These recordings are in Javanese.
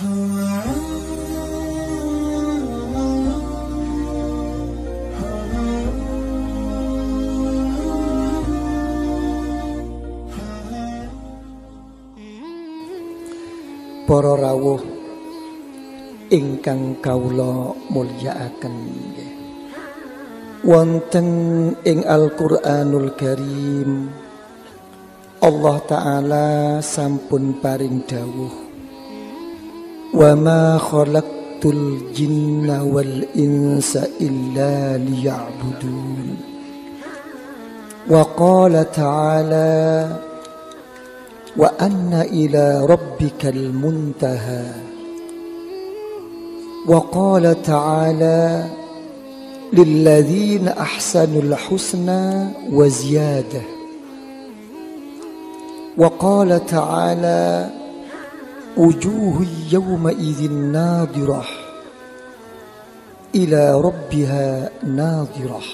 Para rawuh ingkang kawula mulyakaken nggih. Wonten ing Al-Qur'anul Karim Allah Ta'ala sampun paring dawuh, wa ma khalaqtul jinna wal insa illa liya'budun. Wa qala ta'ala wa anna ila rabbikal muntaha. Wa qala ta'ala lilladzina ahsanul husna wa ziyadah. Wa qala ta'ala wujuhu yawma idzin nadirah ila rabbiha nadirah.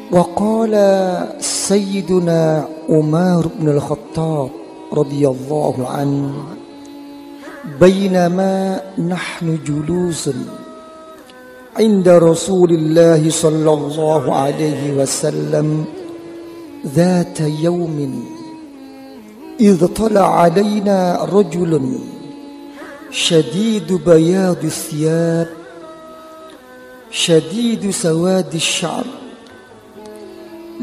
Wa qala sayyiduna Umar bin Al-Khattab radhiyallahu anhu bainama nahnu julusun inda Rasulillah sallallahu alaihi wasallam ذات يوم إذ طلع علينا رجل شديد بياض الثياب شديد سواد الشعر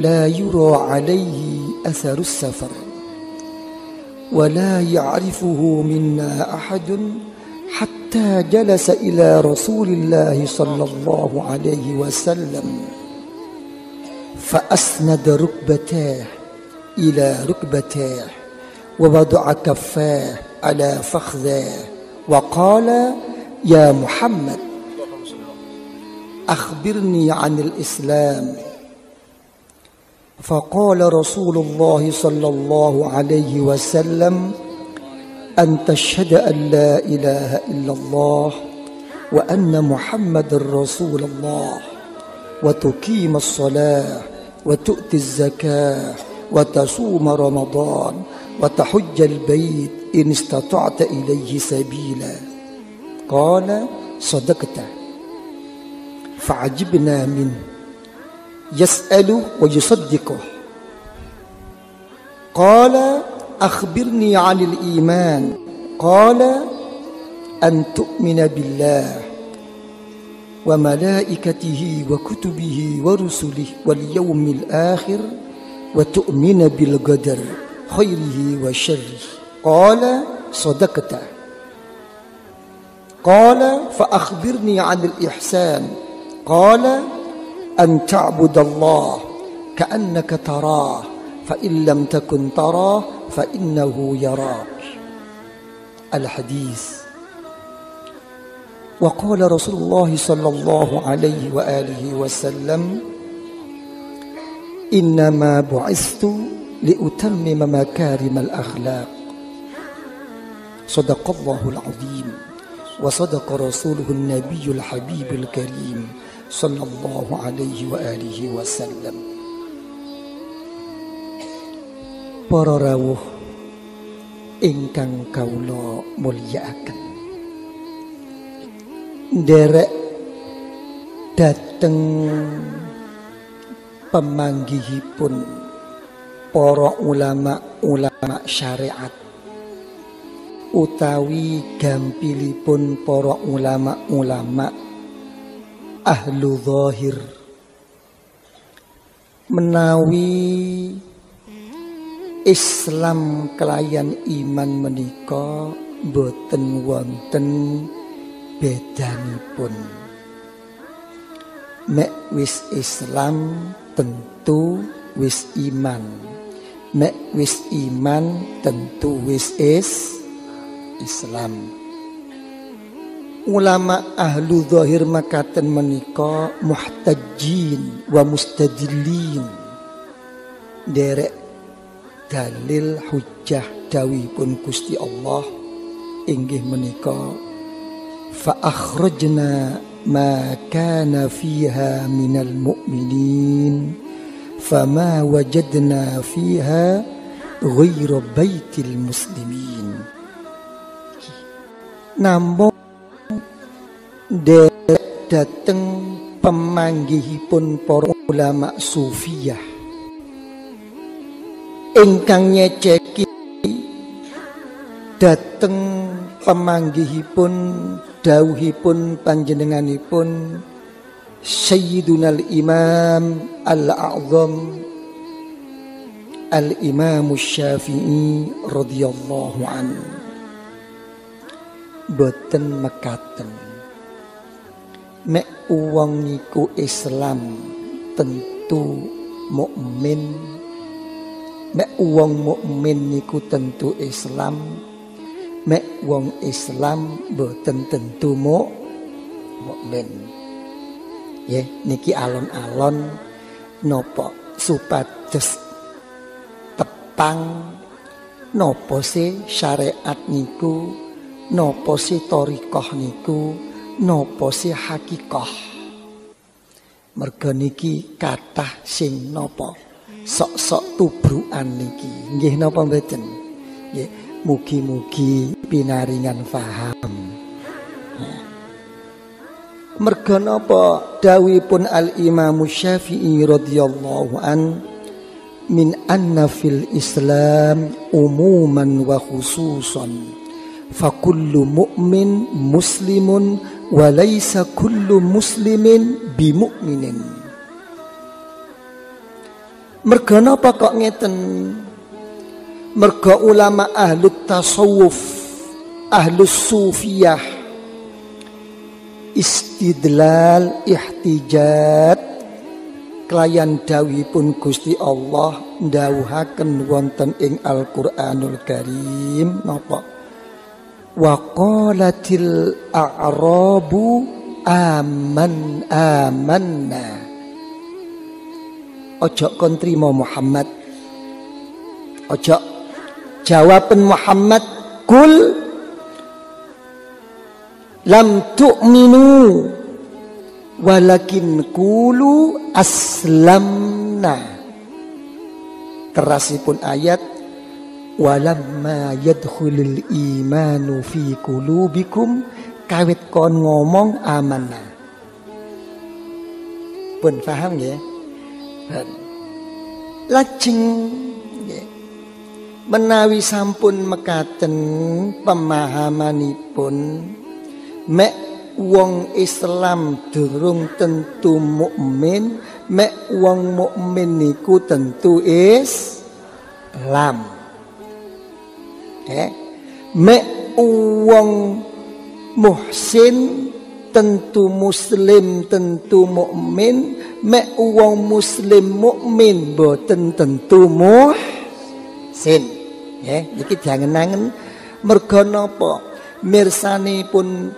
لا يرى عليه أثر السفر ولا يعرفه منا أحد حتى جلس إلى رسول الله صلى الله عليه وسلم فأسند ركبتاه إلى ركبتاه ووضع كفاه على فخذاه وقال يا محمد أخبرني عن الإسلام. فقال رسول الله صلى الله عليه وسلم أن تشهد أن لا إله إلا الله وأن محمد رسول الله وتقيم الصلاة وتؤتي الزكاة وتصوم رمضان وتحج البيت إن استطعت إليه سبيلا. قال صدقت. فعجبنا منه يسأل ويصدقه. قال أخبرني عن الإيمان. قال أن تؤمن بالله وملائكته وكتبه ورسله واليوم الآخر وتؤمن بالقدر خيره وشره. قال صدقت. قال فأخبرني عن الإحسان. قال أن تعبد الله كأنك تراه فإن لم تكن تراه فإنه يراك. الحديث. وقال رسول الله صلى الله عليه وآله وسلم إنما بعثت لأتمم مكارم الأخلاق. صدق الله العظيم وصدق رسوله النبي الحبيب الكريم صلى الله عليه وآله وسلم. Para rawuh ingkang kawula mulyakaken, nderek dateng pemanggihipun para ulama syariat utawi gampilipun para ulama ahlu zahir menawi Islam kelayan iman menika boten wonten bedanipun. Mek wis Islam tentu wis iman. Mek wis iman tentu wis Islam. Ulama ahlu zahir makaten menika muhtajin wa mustadillin. Derek dalil hujjah dawuhipun Gusti Allah inggih menika fa akhrajna ma kana fiha minal mu'minin fama wajadna fiha ghayra baitil muslimin. namung dateng pemanggihipun para ulama sufiyah ingkang nyeceki dateng pemanggihipun dawuhipun panjenenganipun Sayyidunal Imam Al-A'zam Al-Imam Syafi'i radhiyallahu anhu. Boten mekaten mek wong niku Islam tentu mukmin, mek wong mukmin niku tentu Islam, mek wong Islam boten tentu mukmin. Ya, niki alon-alon nopo supados tepang nopo sih syariat niku, nopo sih thariqah niku, nopo sih hakikah. Merga niki kathah sing nopo sok-sok tubrukan niki. Nggih napa mboten? Nggih, mugi-mugi pinaringan faham. Merga napa dawuhipun Al-Imam Syafi'i radhiyallahu an min anna fil Islam umuman wa khususan fa kullu mu'min muslimun wa laysa kullu muslimin bimu'minin. Merga napa kok ngeten? Merga ulama ahlu tasawuf, ahlu sufiyah istidlal ihtijat kelayan dawuhipun Gusti Allah ndawuhaken wonten ing Al-Qur'anul Karim napa wa qalatil a'rabu amanna ojo kon trimo Muhammad, ojo jawaban Muhammad kul lam tu'minu walakin qulu aslamna. Terasipun ayat walamma yadkhulul imanu fi qulubikum kawit kon ngomong amanah. Pun paham ya? Lajeng menawi sampun mekaten pemahamanipun mek wong Islam durung tentu mukmin, mek wong mukmin niku tentu Islam. Mek wong muhsin tentu muslim, tentu mukmin, mek wong muslim mukmin boten tentu muhsin. Iki jangan-jangan merga napa? Mirsanipun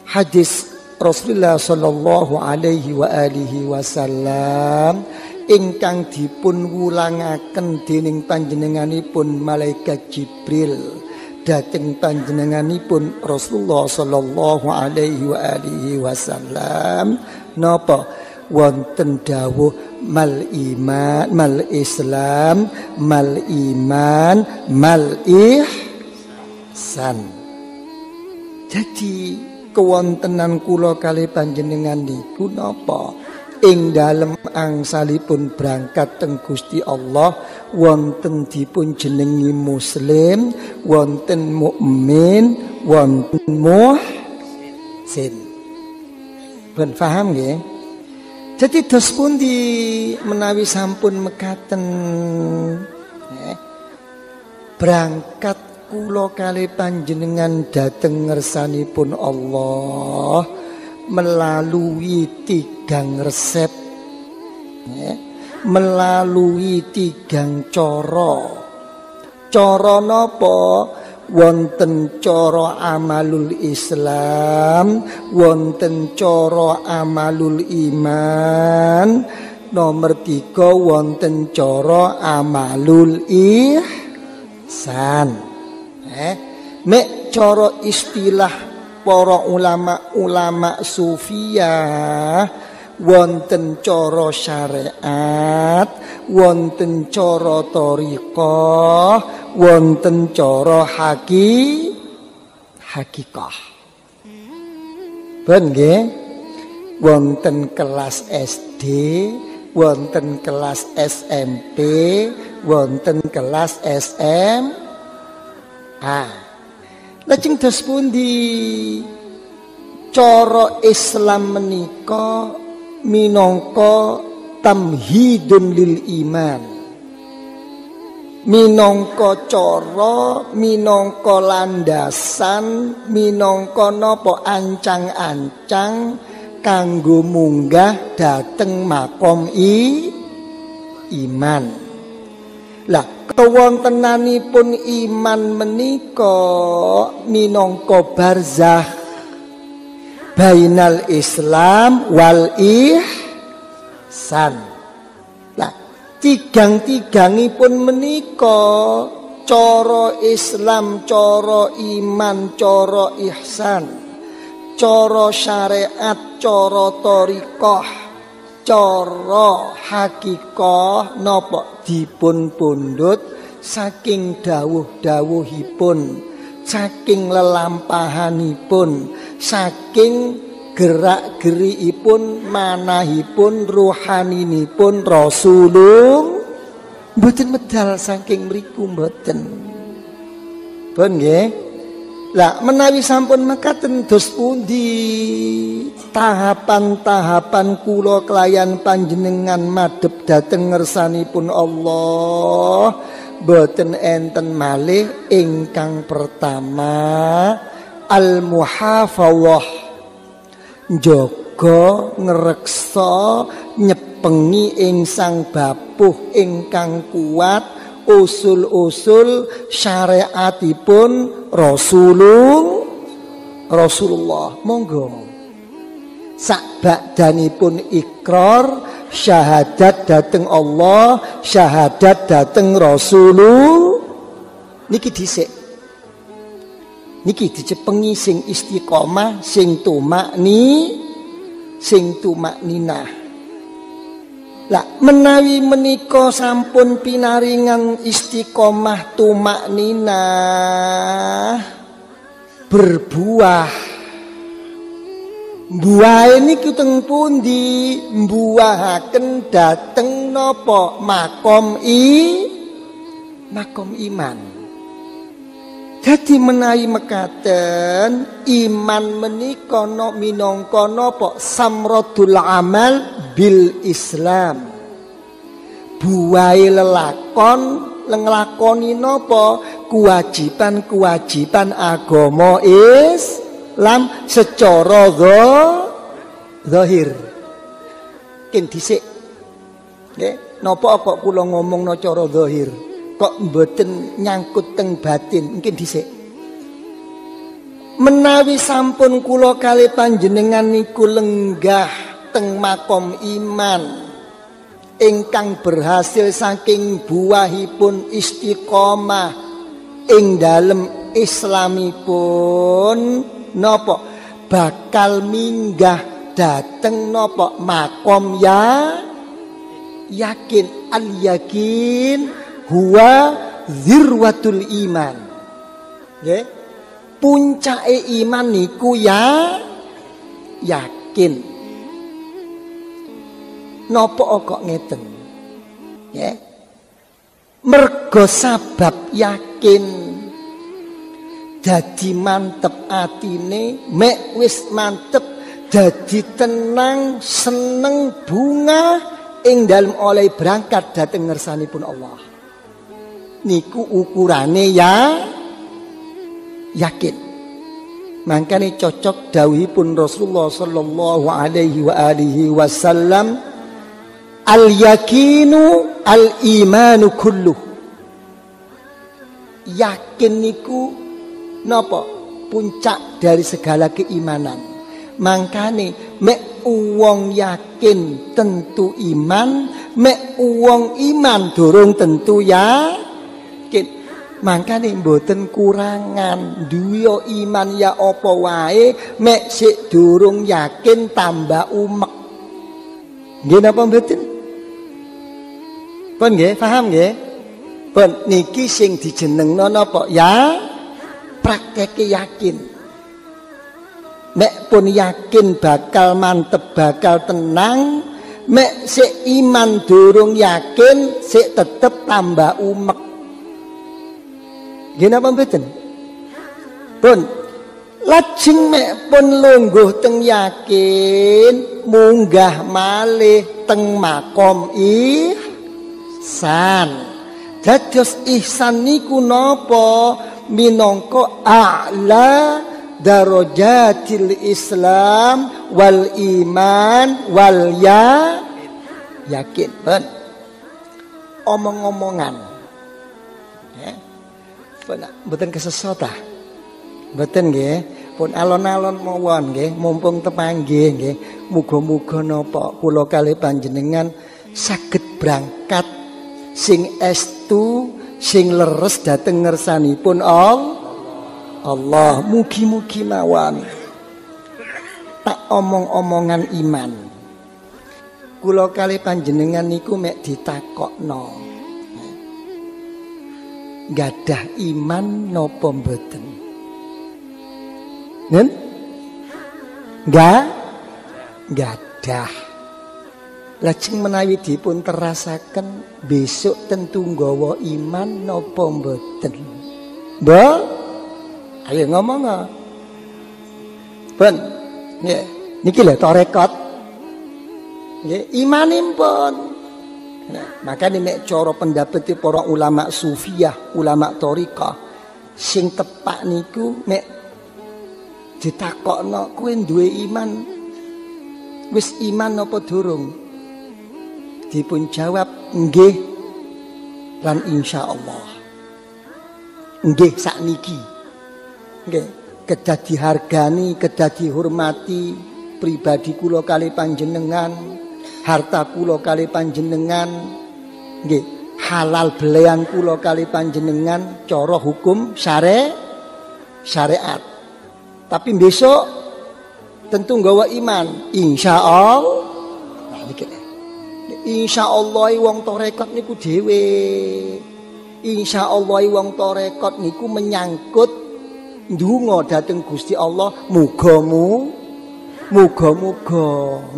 hadis Rasulullah sallallahu alaihi wa alihi wasallam ingkang dipun wulangaken dening panjenenganipun malaikat Jibril dhateng panjenenganipun Rasulullah sallallahu alaihi wa alihi wasallam napa wonten dawuh mal iman mal Islam mal iman mal ihsan. Jadi kewontenan kula kali panjenengan niku napa ing dalem angsalipun berangkat teng Gusti Allah wonten dipun jenengi muslim, wonten mukmin, wonten muhsin. Ben paham nggih? Jadi dos pundi menawi sampun mekaten berangkat kula kali panjenengan dhateng ngersanipun Allah melalui 3 resep, melalui 3 cara. Cara napa? Wonten cara amalul Islam, wonten cara amalul iman, nomor 3 wonten cara amalul ihsan. Mek cara istilah para ulama sufiyah wonten cara syariat, wonten cara thariqah, wonten cara hakikah. Ben nggih, wonten kelas SD, wonten kelas SMP, wonten kelas SMA. Lajeng dos pundi cara Islam menika minangka tamhidun lil iman, minangka cara, minangka landasan, minangka napa ancang-ancang kanggo munggah dhateng makom iman. Lah kewontenanipun iman menika minangka barzakh bainal Islam wal ihsan. Lah tigang-tigangipun menika cara Islam, cara iman, cara ihsan, cara syariat, cara thariqah, cara hakikah napa dipun pundhut saking dawuh-dawuhipun, saking lelampahanipun, saking gerak-gerikipun, manahipun, ruhaninipun Rasulullah. Mboten medal saking mriku mboten. Pun nggih. Lah menawi sampun mekaten dos pundi tahapan-tahapan kula kelayan panjenengan madhep dhateng ngersanipun Allah, boten enten malih ingkang pertama al-muhafadzah, njaga ngreksa nyepengi ing sang bapuh ingkang kuat usul-usul syariatipun Rasulullah. Monggo sakbakdanipun ikrar syahadat dhateng Allah, syahadat dhateng Rasulullah niki dhisik. Niki dicepengi sing istiqomah, sing tumakninah. Lah menawi menika sampun pinaringan istiqomah tumakninah berbuah. Buah niku teng pundi? Mbuahaken dhateng napa? Makom iman. Jadi menawi mekaten iman menika minangka napa? Samradul amal bil Islam. Buahe lelakon nglakoni napa? Kewajiban agama Islam secara zahir. Kin dhisik. Nggih, napa kok kula ngomongno cara zahir? Kok mboten nyangkut teng batin, mungkin dhisik. Menawi sampun kula kali panjenengan niku lenggah teng makom iman ingkang berhasil saking buahipun istiqomah ing dalem islamipun napa bakal minggah dhateng napa makom yakin al-yakin huwa zirwatul iman. Nggih. Puncake iman niku yakin. Napa kok ngeten? Nggih. Mergo sabab yakin dadi mantep atine, mek wis mantep dadi tenang, seneng, bunga ing dalem oleh berangkat dhateng ngersanipun Allah. Niku ukurane yakin. Mangkane cocok dawuhipun Rasulullah sallallahu alaihi wa alihi wasallam, al-yakinu al-imanu kulluh. Yakin niku napa? Puncak dari segala keimanan. Mangkane mek wong yakin tentu iman, mek wong iman durung tentu yakin. Mangkane mboten kurangan duwe iman ya apa wae, mek sik durung yakin tambah umek. Nggih napa mboten? Pun nggih, paham nggih? Pun niki sing dijenengno napa? Ya prakteke yakin. mek pun yakin bakal mantep bakal tenang, mek sik iman durung yakin sik tetep tambah umek. Nggih napa mboten? Pun lajeng mek pun lungguh teng yakin munggah malih teng makom ihsan. Dados ihsan niku napa? Minangka a'la darajatil Islam wal iman wal yakin. Ben omong-omongan ya mboten kesesota mboten nggih pun alon-alon mawon nggih mumpung tepanggih nggih muga-muga napa kula kalih panjenengan saged berangkat sing estu sing leres dhateng ngersanipun Allah. Mugi-mugi mawon tak omong-omongan iman. Kula kalih panjenengan niku mek ditakokno. Gadah iman napa mboten? Nen? Gadah. Lajeng menawi dipun terasaken besok tentu nggawa iman napa mboten? Mbok ayo ngomong. Ben, nggih. Niki lho tarekat. Nggih, imanipun. Nah, makane nek cara pendapat para ulama sufiyah, ulama thariqah sing tepak niku nek ditakokno kowe duwe iman wis iman apa durung? Dipun jawab nggih lan insyaallah. Nggih sakniki. Nggih, kedah dihargani, kedah dihormati pribadi kula kalih panjenengan, harta kula kalih panjenengan, nggih, halal belean kula kalih panjenengan cara hukum syariat. Tapi besok tentu nggawa iman, insyaallah. Nah niki. Insyaallah wong tarekat niku dhewe. Insyaallah wong tarekat niku menyangkut ndonga dhateng Gusti Allah muga-muga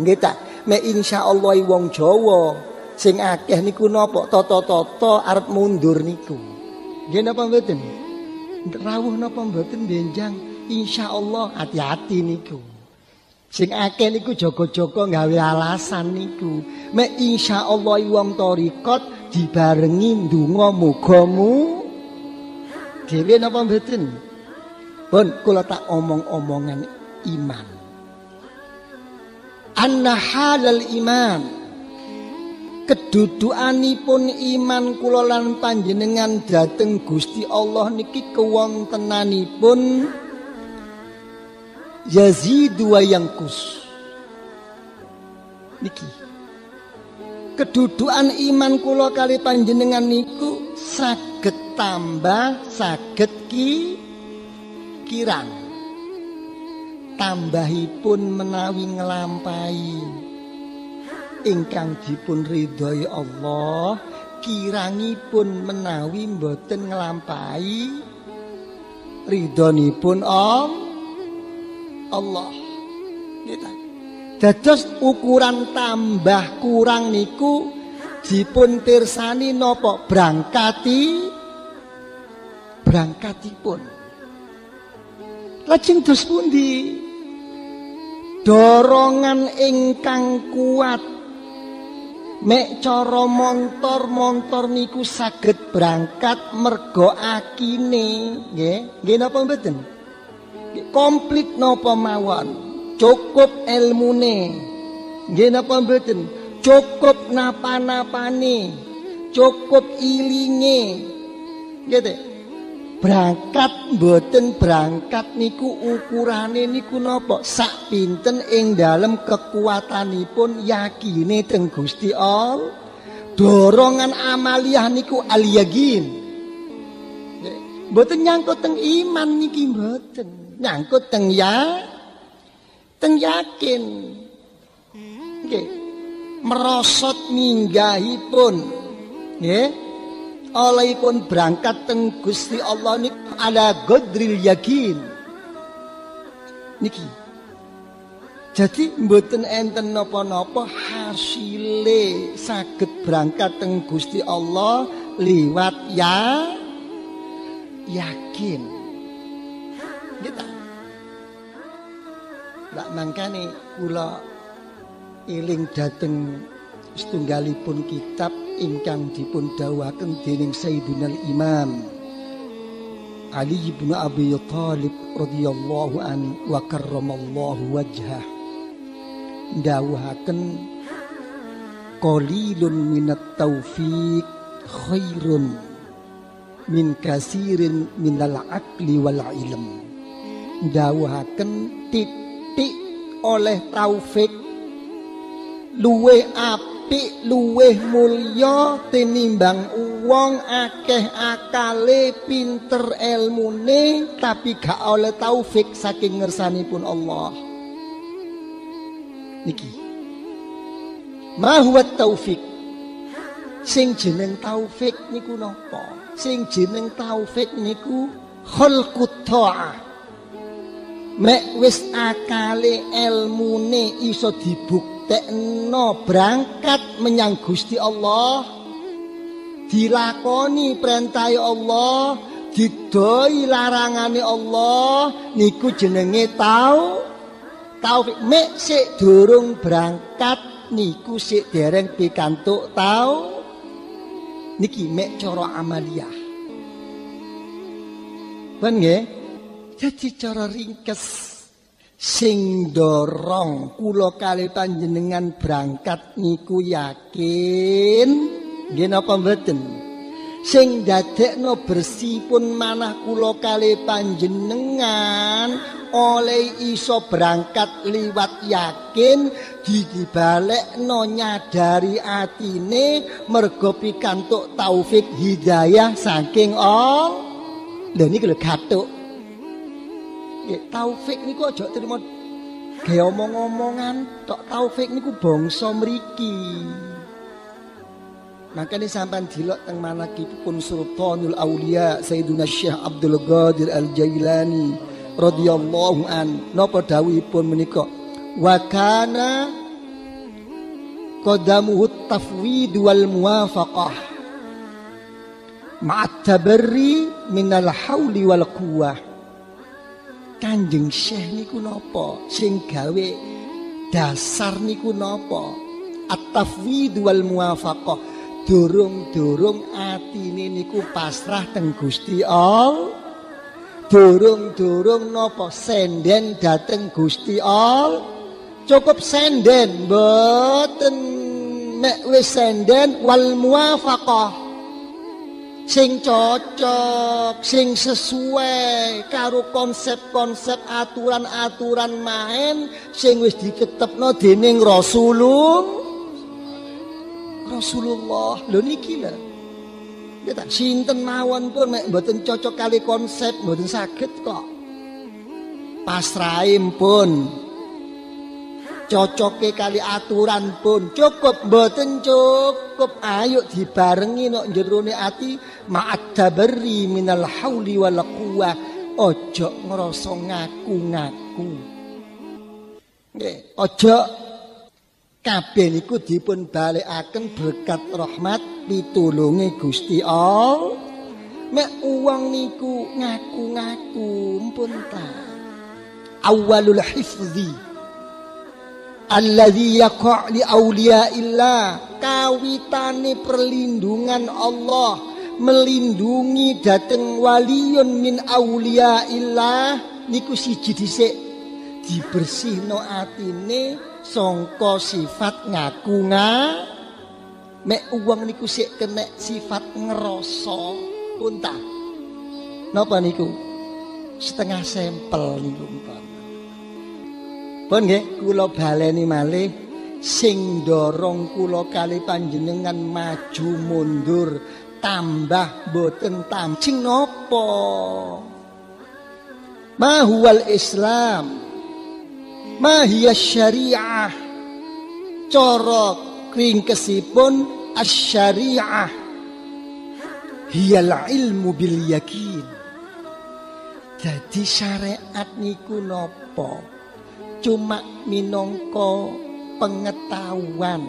nggih ta mek insyaallah wong Jawa sing akeh niku napa tata-tata arep mundur niku nggih napa mboten rawuh napa mboten benjang insyaallah hati-hati niku sing akeh niku jaga-jaga gawe alasan niku mek insyaallah wong tarekat dibarengi ndonga muga-muga dhewe napa mboten. Pun kula tak omong-omongan iman. Anna halal iman. Kedudukanipun iman kula lan panjenengan dhateng Gusti Allah niki kewontenanipun yazidu wa yanqus. Niki. Kedudukan iman kula kali panjenengan niku saged tambah saged kirang tambahipun menawi nglampahi ingkang dipun ridhoi Allah kirangipun menawi mboten nglampahi ridhonipun Allah. Dados ukuran tambah kurang niku dipun pirsani napa berangkatipun. Lajeng dos pundi? Dorongan ingkang kuat mek cara montor niku saged berangkat mergo akine nggih napa mboten? Komplit napa mawon? Cukup ilmune. Nggih napa mboten? Cukup napa-napane. Cukup ilinge. Nggih berangkat mboten berangkat niku ukurane niku napa sak pinten ing dalem kekuatanipun yakine teng Gusti Allah. Dorongan amaliyah niku al yaqin. Mboten nyangkut teng iman niki mboten. Nyangkut teng yakin. Nggih. Merosot minggahipun. Nggih. Olehipun berangkat teng Gusti Allah niku ala qadril yakin. Niki Jadi mboten enten napa-napa hasile saged berangkat teng Gusti Allah liwat yakin. Gitu. Lak mangkane kula eling dhateng setunggalipun kitab ingkang dipun dawuhaken dening Sayyidunal Imam Ali bin Abi Thalib radhiyallahu an wa karramallahu wajhah dawuhaken qalilun minat taufiq khairun min kasirin minal aqli wal ilm. Dawuhaken titik oleh taufik luwih apik luwih mulya tinimbang wong akeh akale pinter ilmune tapi gak oleh taufik saking ngersanipun Allah. Niki ma huwa taufik. Sing jeneng taufik niku napa? Sing jeneng taufik niku khalqut ta'ah. Mek wis akale ilmune iso dibuktekno berangkat menyang Gusti Allah, dilakoni perintah Allah, didoi larangane Allah, niku jenenge taufik. Mek sik durung berangkat niku sik dereng pikantuk niki mek cara amaliyah. Ben nggih? Jadi cara ringkes sing dorong kula kali panjenengan berangkat niku yakin nggih napa mboten? Sing dadekno bersihipun manah kula kali panjenengan oleh iso berangkat liwat yakin dibalekno nyadari atine mergo pikantuk taufik hidayah saking Allah. Lha niki lho gathuk. Taufik niku aja terima gawe omong-omongan tok. Taufik niku bangsa mriki. Makanya sampean dilok teng manakipun Sultanul Auliya Sayyiduna Syekh Abdul Qadir Al-Jailani radhiyallahu an napa dawuhipun menika wa kana qadamuhu tafwid wal muwafaqah ma'at tabarri minal hauli wal quwwah. Kanjeng Syekh niku napa sing gawe dasar niku napa? At-tafwid wal muwafaqah. Durung-durung atine niku pasrah teng Gusti Allah. Durung-durung napa senden dateng Gusti Allah. Cukup senden mboten nek wis senden wal muwafaqah. Sing cocok, sing sesuai karo konsep-konsep aturan-aturan main sing wis diketepno dening Rasulullah. Lho niki lho. Kita sinten mawon pun nek mboten cocok kali konsep mboten saged kok. Pasrahe pun cocoke kali aturan pun cukup mboten cukup. Ayo dibarengi nok jerone ati ma'ad tabari minal hauli wal quwwah. Ojo ngrasa ngaku-ngaku. Nggih, ojo kabeh niku dipun balekaken berkat rahmat pitulunge Gusti Allah. Mek wong niku ngaku-ngaku mpun ta. Awwalul hifzi alladzi yaqa' li auliyaillah, kawitane perlindungan Allah melindungi dhateng waliyun min auliyaillah niku siji dhisik dibersihno atine sangka sifat mek wong niku sik kenek sifat ngerasa pun ta napa niku setengah sampel niku pun nggih kula baleni malih sing dorong kula kali panjenengan maju mundur tambah boten tamcing napa? Ma huwal Islam? Ma hiya syariah? Cara ringkesipun asy-syariah hiyal ilmu bil yakin. Jadi syariat niku napa? cuma minangka pengetahuan,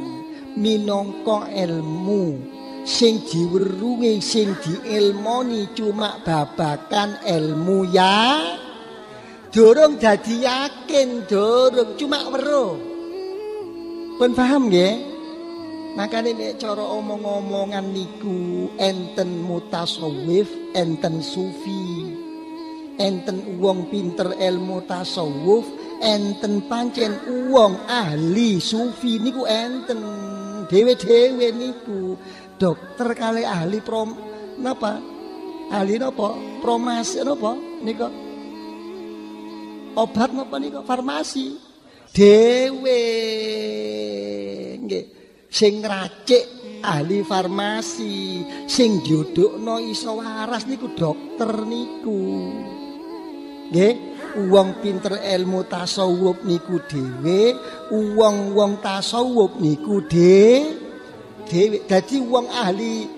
minangka ilmu sing diweruhi, sing diilmoni cuma babakan ilmu ya. Durung dadi yakin, durung cuma weruh. Pun paham nggih? Makane nek cara omong-omongan niku enten mutasawif, enten sufi. Enten wong pinter ilmu tasawuf, enten pancen wong ahli sufi niku enten dhewe-dhewe niku. Dokter kali ahli napa? Ahli napa? Promasi napa nika? Obat napa nika? Farmasi. Dhewe nggih. Sing ngracik ahli farmasi, sing jodhokno iso waras niku dokter niku. Nggih, wong pinter ilmu tasawuf niku dhewe, wong tasawuf niku dhewe. Dadi wong ahli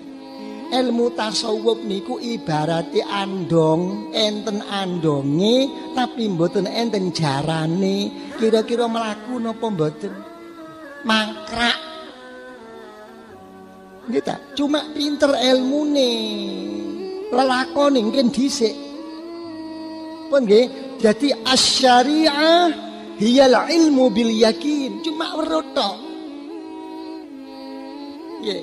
ilmu tasawuf niku ibarate andong, enten andonge tapi mboten enten jarane. Kira-kira mlaku napa mboten? Mangkrak. Nggih ta? Cuma pinter ilmune. Lelakone mungkin dhisik. Pun nggih, dadi asy-syari'ah hiyal ilmu bil yakin. Cuma weruh tok. Nggih.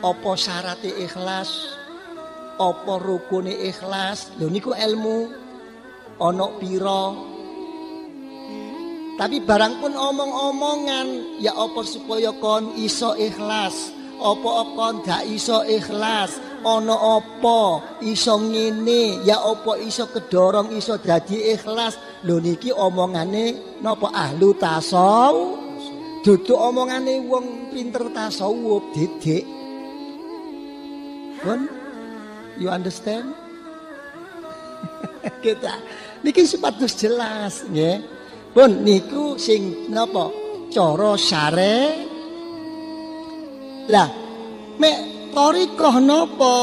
Apa syaratnya ikhlas? Apa rukune ikhlas? Lho niku ilmu ana pira? Tapi barang pun omong-omongan, ya apa supaya kon iso ikhlas, apa kon gak iso ikhlas, ana apa iso ngene, ya apa iso kedorong iso dadi ikhlas. Lho niki omongane napa ahlu tasawuf, dudu omongane wong pinter tasawuf didik. Kon, you understand? Kita niki sepatus jelas nggih. Pun niku sing napa cara syare. Lah mek thariqah napa?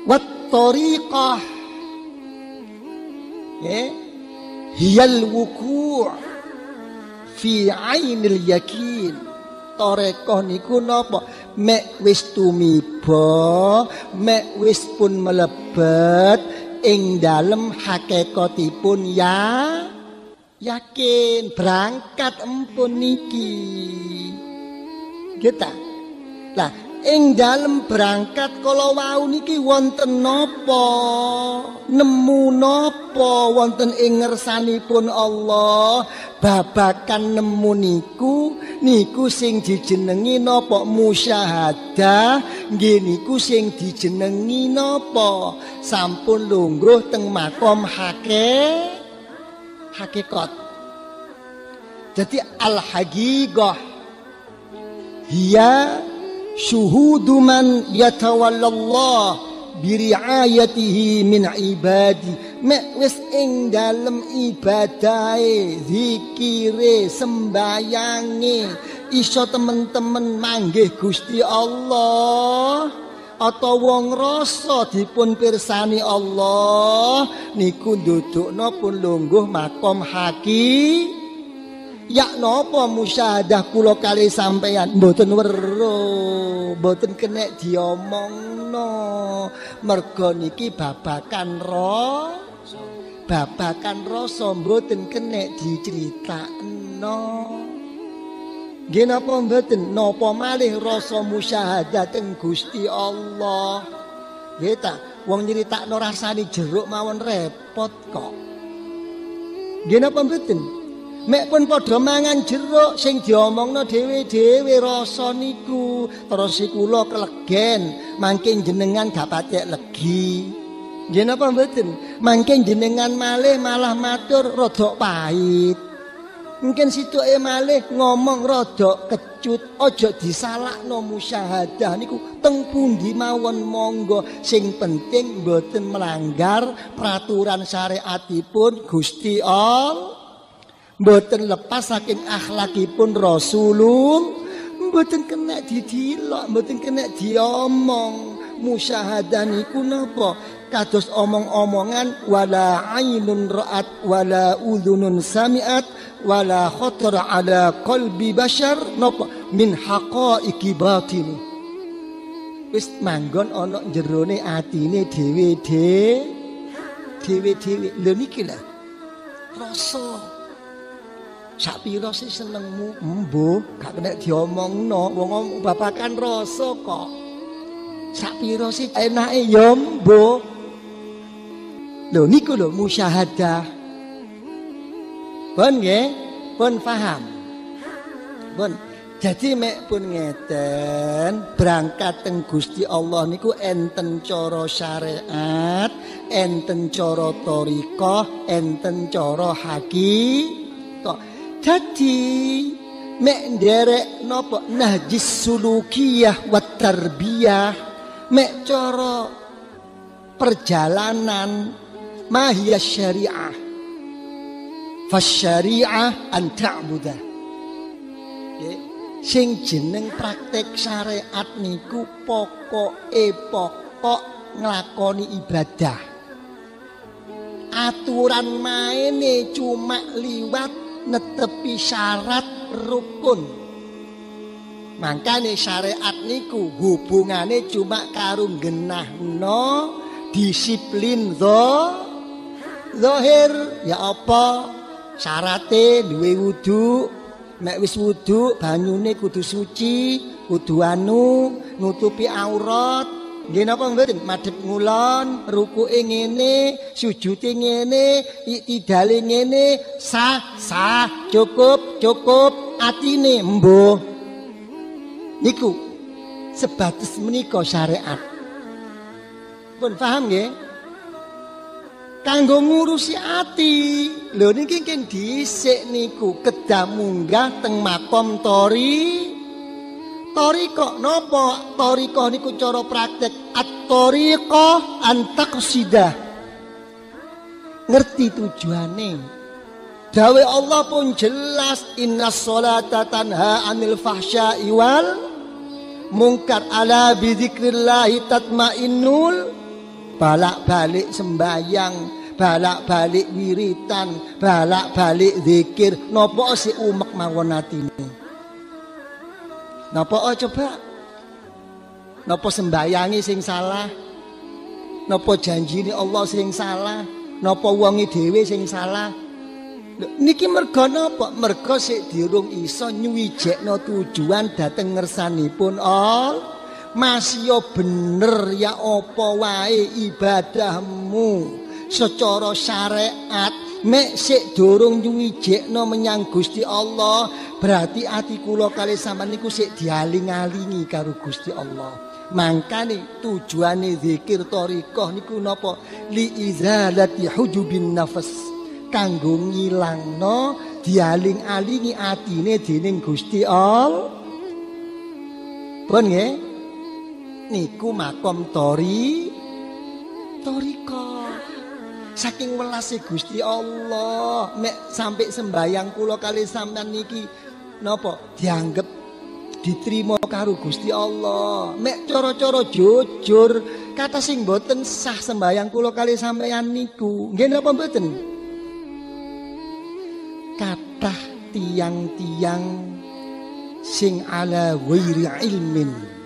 Wat thariqah nggih hiyal wuku' fi ainil yakin. Thariqah niku napa? Mek wis tumiba, mek wis pun melebet ing dalem hakikatipun ya yakin berangkat empun niki. Kita lah ing dalem berangkat kala wau niki wonten napa? Nemu napa wonten ing ngersanipun Allah? Babakan nemu niku sing dijenengi napa? Musyahadah. Nggih niku sing dijenengi napa? Sampun lungguh teng makom hakikat. Jadi al-haqiqah hiya syuhudu man yatawallallah biriayatihi min ibadi. Mek wis ing dalem ibadahe, zikire, sembayange iso temen-temen manggih Gusti Allah atau wong rasa dipun pirsani Allah niku ndudukna pun lungguh makom ya napa musyahadah kula kali sampeyan mboten weruh, mboten kenek diomongno. Merga niki babakan rasa mboten kenek diceritakno. Nggih napa mboten? Napa malih rasa musyahadah teng Gusti Allah. Nggih ta, wong nyritakno rasane jeruk mawon repot kok. Nggih napa mboten? Mek pun padha mangan jeruk sing diomongno dhewe-dhewe rasa niku. Terus kula kelegen, mangke jenengan gak patek legi. Nggih napa mboten? Mangke jenengan malih malah matur rada pahit. Mungkin situke malih ngomong rada kecut, aja disalahno musyahadah niku teng pundi mawon monggo. Sing penting mboten melanggar peraturan syariatipun Gusti Allah. Mboten lepas saking akhlakipun Rasulullah, mboten kena didilok, mboten kena diomong. Musyahadah niku napa? kados omong-omongan wala ainun ra'at wala udhunun sami'at wala khatar ala qalbi bashar napa min haqaiqi batini. Wis manggon ana jerone atine dhewe-dhewe. Lho niki lho. Rasa sapira sih senengmu mbuh gak kena diomongno wong babakan rasa kok. Sapira sih enake ya mbuh. Lho niku lho musyahadah. Pun nggih, pun paham. Pun jadi mek pun ngeten berangkat teng Gusti Allah niku enten cara syariat, enten cara thariqah, enten cara haqiqah. Jadi mek nderek napa nahjis sulukiyah wat tarbiyah, mek cara perjalanan mahiyas syariah. Fasyari'ah an ta'budah. Nggih. Sing jeneng praktek syariat niku pokok nglakoni ibadah. Aturan maine cuma liwat netepi syarat rukun. Mangkane syariat niku hubungane cuma karo genahno disiplin zahir ya apa syarate duwe wudu. Mek wis wudu banyune kudu suci, kudu nutupi aurat. Nggih napa mboten? Madhep ngulon, rukuke ngene, sujude ngene, iktidale ngene, sah, cukup, atine mbuh. Niku sebatas menika syariat. Pun paham nggih? Kanggo ngurusi ati. Lho niki kan dhisik niku kedah munggah teng makom Thariqah napa? Thariqah niku cara praktek at-thariqah antaqsidah. Ngerti tujuane. Dawe Allah pun jelas innas sholata tanha 'anil fahsya'i wal munkar ala bidzikrillah tatmainnul. Balak-balik sembayang, balak-balik wiritan, balak-balik zikir, napa sik umek mawon atine? Napa coba? Napa sembayangi sing salah? Napa janjine Allah sing salah? Napa wonge dhewe sing salah? Niki merga napa? Merga sik durung iso nyuwijekno tujuan dhateng ngersanipun Allah. Masih bener ya apa wae ibadahmu secara syariat mek sik durung nyuwijekno menyang Gusti Allah berarti ati kula kali sampean niku sik dialing-alingi karo Gusti Allah. Mangkane tujuane zikir thariqah niku napa li izalati hujubin nafas kanggo ngilangno dialing-alingi atine dening Gusti Allah. Pun nggih niku makom thariqah. Saking welase Gusti Allah, nek sampai sembayang kula kali sampean niki napa dianggep diterima karo Gusti Allah. Nek cara-cara jujur, kata sing mboten sah sembayang kula kali sampean niku. Nggih napa mboten? Kathah tiang-tiang sing ala ghairi ilmin.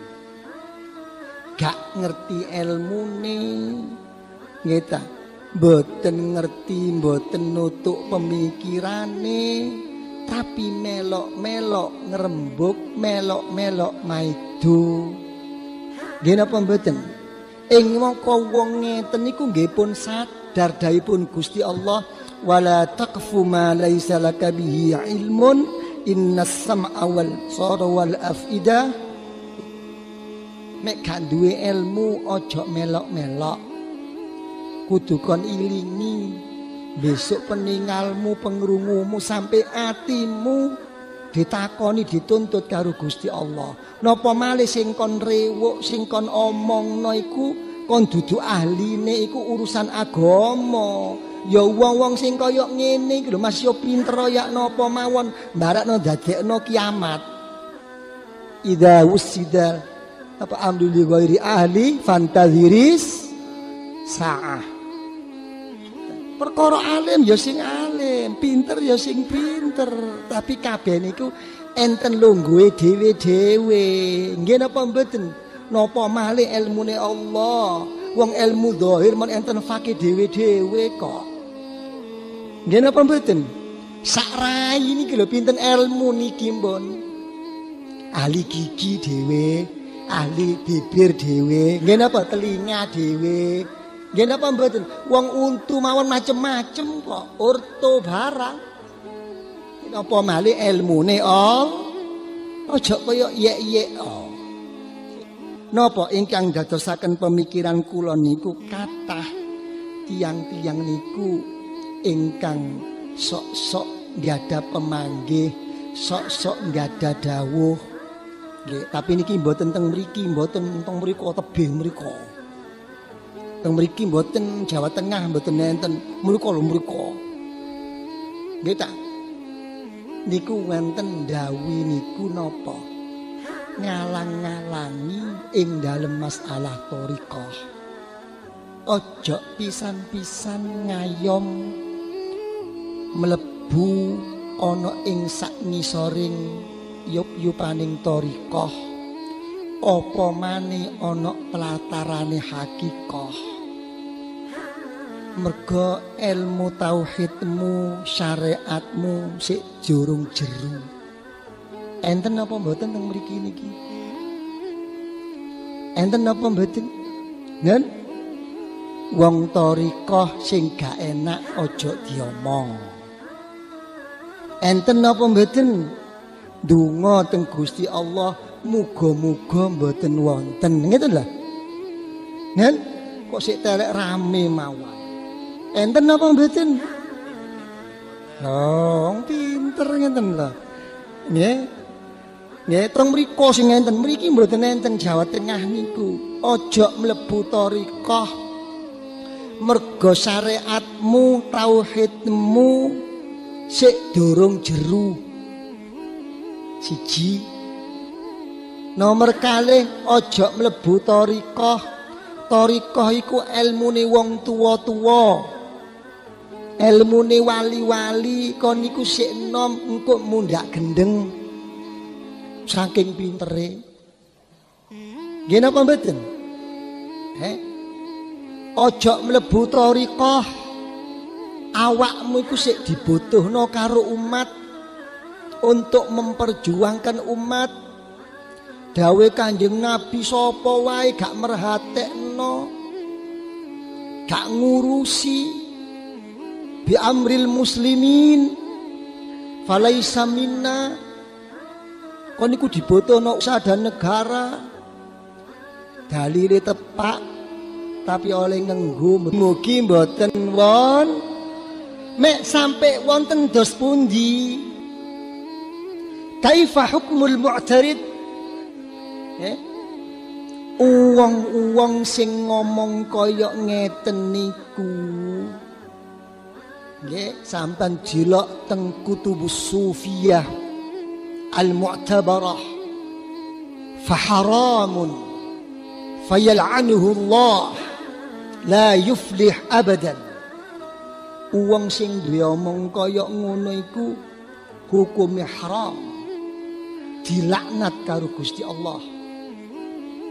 Gak ngerti ilmune nggih ta mboten ngerti mboten nutuk pemikirane tapi melok-melok ngrembug melok-melok maido nggih napa mboten ing mangka wong ngeten niku nggih pun sadar dawuhipun Gusti Allah wala taqfu ma laisa laka bihi ilmun innas sam'a wal sara wal afida. Mek gak duwe ilmu ojo melok-melok. Kudu kon ilingi. Besok peninggalmu, pengrungumu sampai atimu ditakoni dituntut karo Gusti Allah. Napa malih sing kon rewuk, sing kon omongno iku kon dudu ahline iku urusan agama. Ya wong-wong sing kaya ngene iki lho Mas yo pinter ya napa mawon mbarakno dadekno kiamat. Idza wusida apa amduli ghairi ahli fantaziris saah. Perkara alim ya sing alim, pinter ya sing pinter, tapi kabeh niku enten lungguhe dhewe-dhewe. Nggih napa mboten? Napa malih ilmune Allah. Wong ilmu zahir men enten fakih dhewe-dhewe kok. Nggih napa mboten? Sak rai niki lho pinten ilmu niki mbon. Ahli gigi dhewe, ahli bibir dhewe, nggih napa telinga dhewe. Nggih napa mboten? Wong untu mawon macem-macem kok, orto barang. Napa malih ilmune aja kaya yek-yek. Napa ingkang dadosaken pemikiran kula niku kathah tiyang-tiyang niku ingkang sok-sok nggada pemanggih, sok-sok nggada dawuh. Nggih, tapi niki mboten teng mriki, mboten teng mriku tebih mriku. Teng mriki mboten Jawa Tengah mboten enten, mriku lho mriku. Nggih ta? Niku wonten ndawi niku napa? Ngalang-ngalangi ing dalem masalah thariqah. Ojo pisan-pisan ngayom mlebu ana ing sak ngisoring yup-yupaning thariqah. Apa maneh ana pelatarane hakikah. Mergo ilmu tauhidmu, syariatmu sik jurung jeru. Enten apa mboten teng mriki niki? Enten apa mboten? Nen? Wong thariqah sing gak enak aja diomong. Enten apa mboten? Donga teng Gusti Allah muga-muga mboten wonten. Ngeten lho. Nen? Kok sik terek rame mawon. Enten apa mboten? Wong pinter ngeten lho. Nggih. Nggih, teng mriku sing enten mriki mboten enten Jawa Tengah niku. Aja mlebu thariqah. Mergo syariatmu, tauhidmu sik durung jeru. Siji. Nomor kalih aja mlebu thariqah. Thariqah iku ilmune wong tuwa-tuwa. Ilmune wali-wali kon niku sik enom engko mundak gendeng. Saking pintere. Nggih napa mboten? Aja mlebu thariqah. Awakmu iku sik dibutuhno karo umat untuk memperjuangkan umat. Dawe Kanjeng Nabi sapa wae gak merhatekno, gak ngurusi bi amril muslimin falaisa minna. Kon niku dibutuhno sadaya negara. Dalile tepak tapi oleh ngenggo mugi mboten won. Mek sampai wonten dos pundi? Kaifa hukmul mu'tarid? Uwong-uwong sing ngomong kaya ngeten niku. Nggih, sampean jilok teng Kutubus Sufiyah al-mu'tabarah. Faharamun fayal'anuhu Allah la yuflih abadan. Uwong sing duwe omong kaya ngono iku hukume haram. Dilaknat karo Gusti Allah.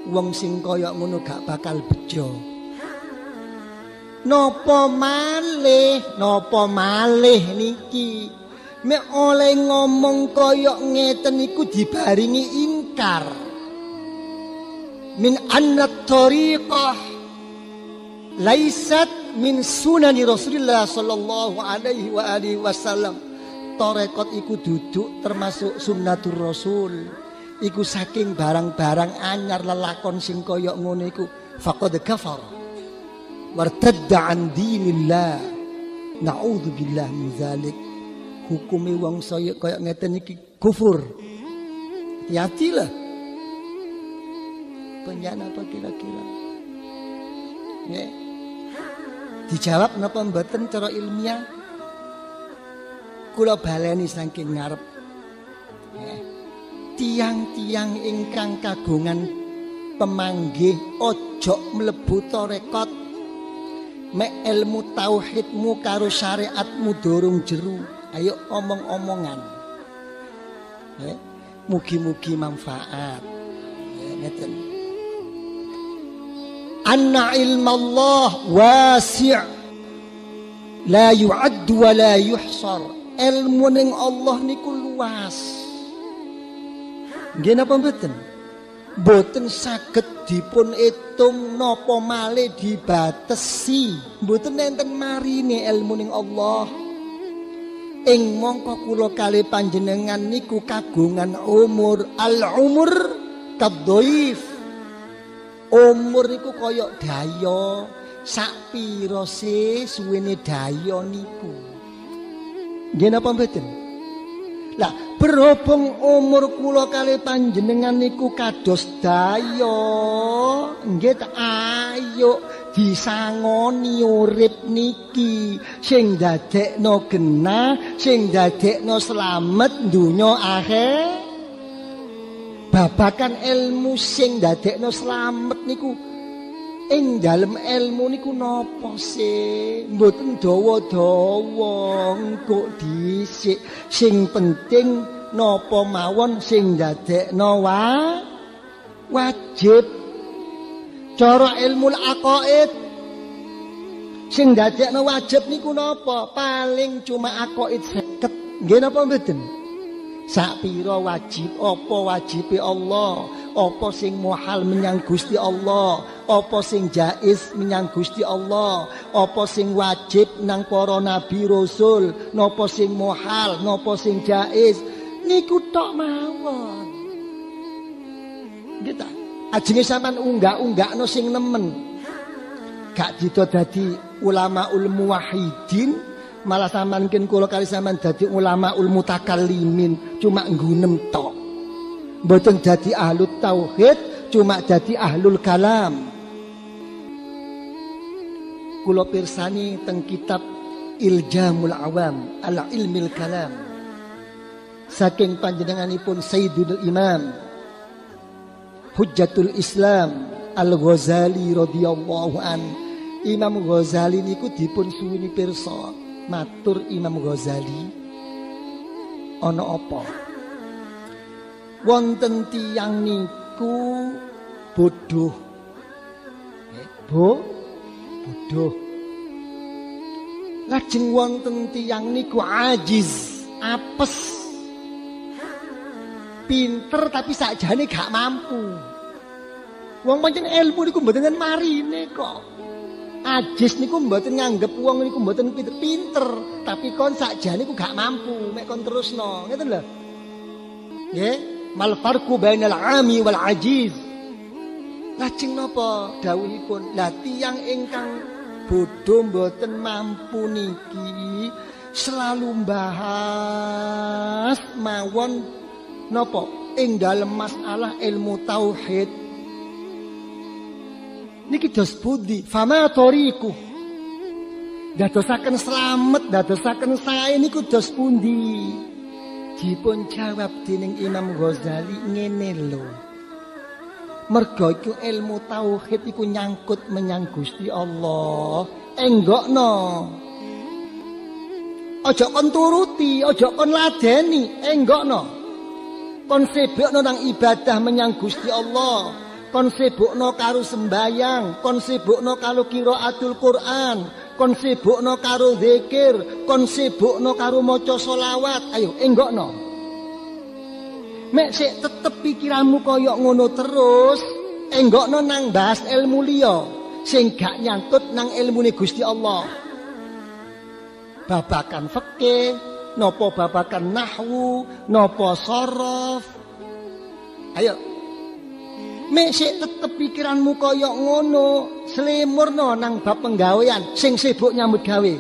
Wong sing kaya ngono gak bakal bejo. Napa malih niki mek oleh ngomong kaya ngeten niku dibaringi ingkar. Min anna thariqah laisat min sunani Rasulullah sallallahu alaihi wa alihi wasallam. Tarekat iku duduk termasuk sunnatur Rasul. Iku saking barang-barang anyar lelakon sing kaya ngono iku faqad kafara wartadda an dinillah. Naudzubillah min zalik. Hukume wong saya kaya ngeten iki kufur. Hati-hatilah. Penjana apa kira-kira? Ya. Dijawab napa mboten cara ilmiah? Kula baleni saking ngarep. Ya. Tiang-tiang ingkang kagungan pemanggih ojo mlebu tarekat mek ilmu tauhidmu karo syariatmu dorong jeru. Ayo omong-omongan. Mugi-mugi manfaat. Ngeten. Anna ilmallah wasi' la yu'ad wa la yuhsar. Ilmu ning Allah niku luas. Nggih napa mboten? Mboten saged dipun itung napa malih dibatesi. Mboten enten marine ilmu ning Allah. Ing mongko kula kalih panjenengan niku kagungan umur. Al-umur kadhaif. Umur niku kaya daya. Sak pira sih suwene daya niku. Nggih napa mboten? Lah berhubung umur kula kalih panjenengan niku kados daya, nggih ta ayo disangoni urip niki sing dadekno genah, sing dadekno slamet donya akhir. Babakan ilmu sing dadekno slamet niku ing dalem ilmu niku napa sih? Mboten dawa-dawa engko dhisik. Sing penting napa mawon sing dadekno wajib. Cara ilmu aqaid sing dadekno wajib niku napa? Paling cuma aqaid 50. Nggih napa mboten? Sak pira wajib, apa wajibe Allah, apa sing muhal menyang Gusti Allah, apa sing jaiz menyang Gusti Allah, apa sing wajib nang para nabi rasul, napa sing muhal, napa sing jaiz, niku tok mawon. Nggih ta? Ajenge sampean unggah-unggahno sing nemen. Gak dito dadi ulamaul muwahhidin, malah sampean ken kula kali sampean dadi ulamaul mutakallimin, cuma nggunem tok. Mboten dadi ahlut tauhid, cuma dadi ahlul kalam. Kula pirsani teng kitab Iljamul Awam ala Ilmil Kalam. Saking panjenenganipun Sayyidul Imam Hujjatul Islam Al-Ghazali radhiyallahu an. Imam Ghazali niku dipun suwuni pirsa. Matur Imam Ghazali, ana apa? Wonten tiyang niku bodoh. Bodoh. Lajeng wonten tiyang niku ajiz, apes. Pinter tapi sakjane gak mampu. Wong pancen ilmu niku mboten marine kok. Ajis niku mboten nganggep wong niku mboten pinter, tapi kon sakjane niku gak mampu mek kon terusno. Ngeten lho. Nggih, mal farqu bainal ami wal ajiz. Lajeng napa dawuhipun? Lah tiyang ingkang bodho mboten mampu niki selalu bahas mawon napa ing dalem masalah ilmu tauhid. Niki dos budi, fama toriku. Dadosaken slamet, dadosaken sae niku dos pundi? Dipun jawab dening Imam Ghazali ngene lho. Mergo iku ilmu tauhid iku nyangkut menyang Gusti Allah. Enggokno. Aja kon turuti, aja kon ladeni, enggokno. Kon sibukno nang ibadah menyang Gusti Allah. Kon sibukno karo sembayang, kon sibukno karo qiraatul Quran, kon sibukno karo zikir, kon sibukno karo maca selawat. Ayo enggokno. Mek sik tetep pikiranmu kaya ngono terus, enggokno nang bahas ilmu liya sing gak nyangkut nang ilmune Gusti Allah. Babakan fikih, napa babakan nahwu, napa sharaf. Ayo mek sik tetep pikiranmu kaya ngono, slemurno nang bab penggawean sing sibuk nyambut gawe.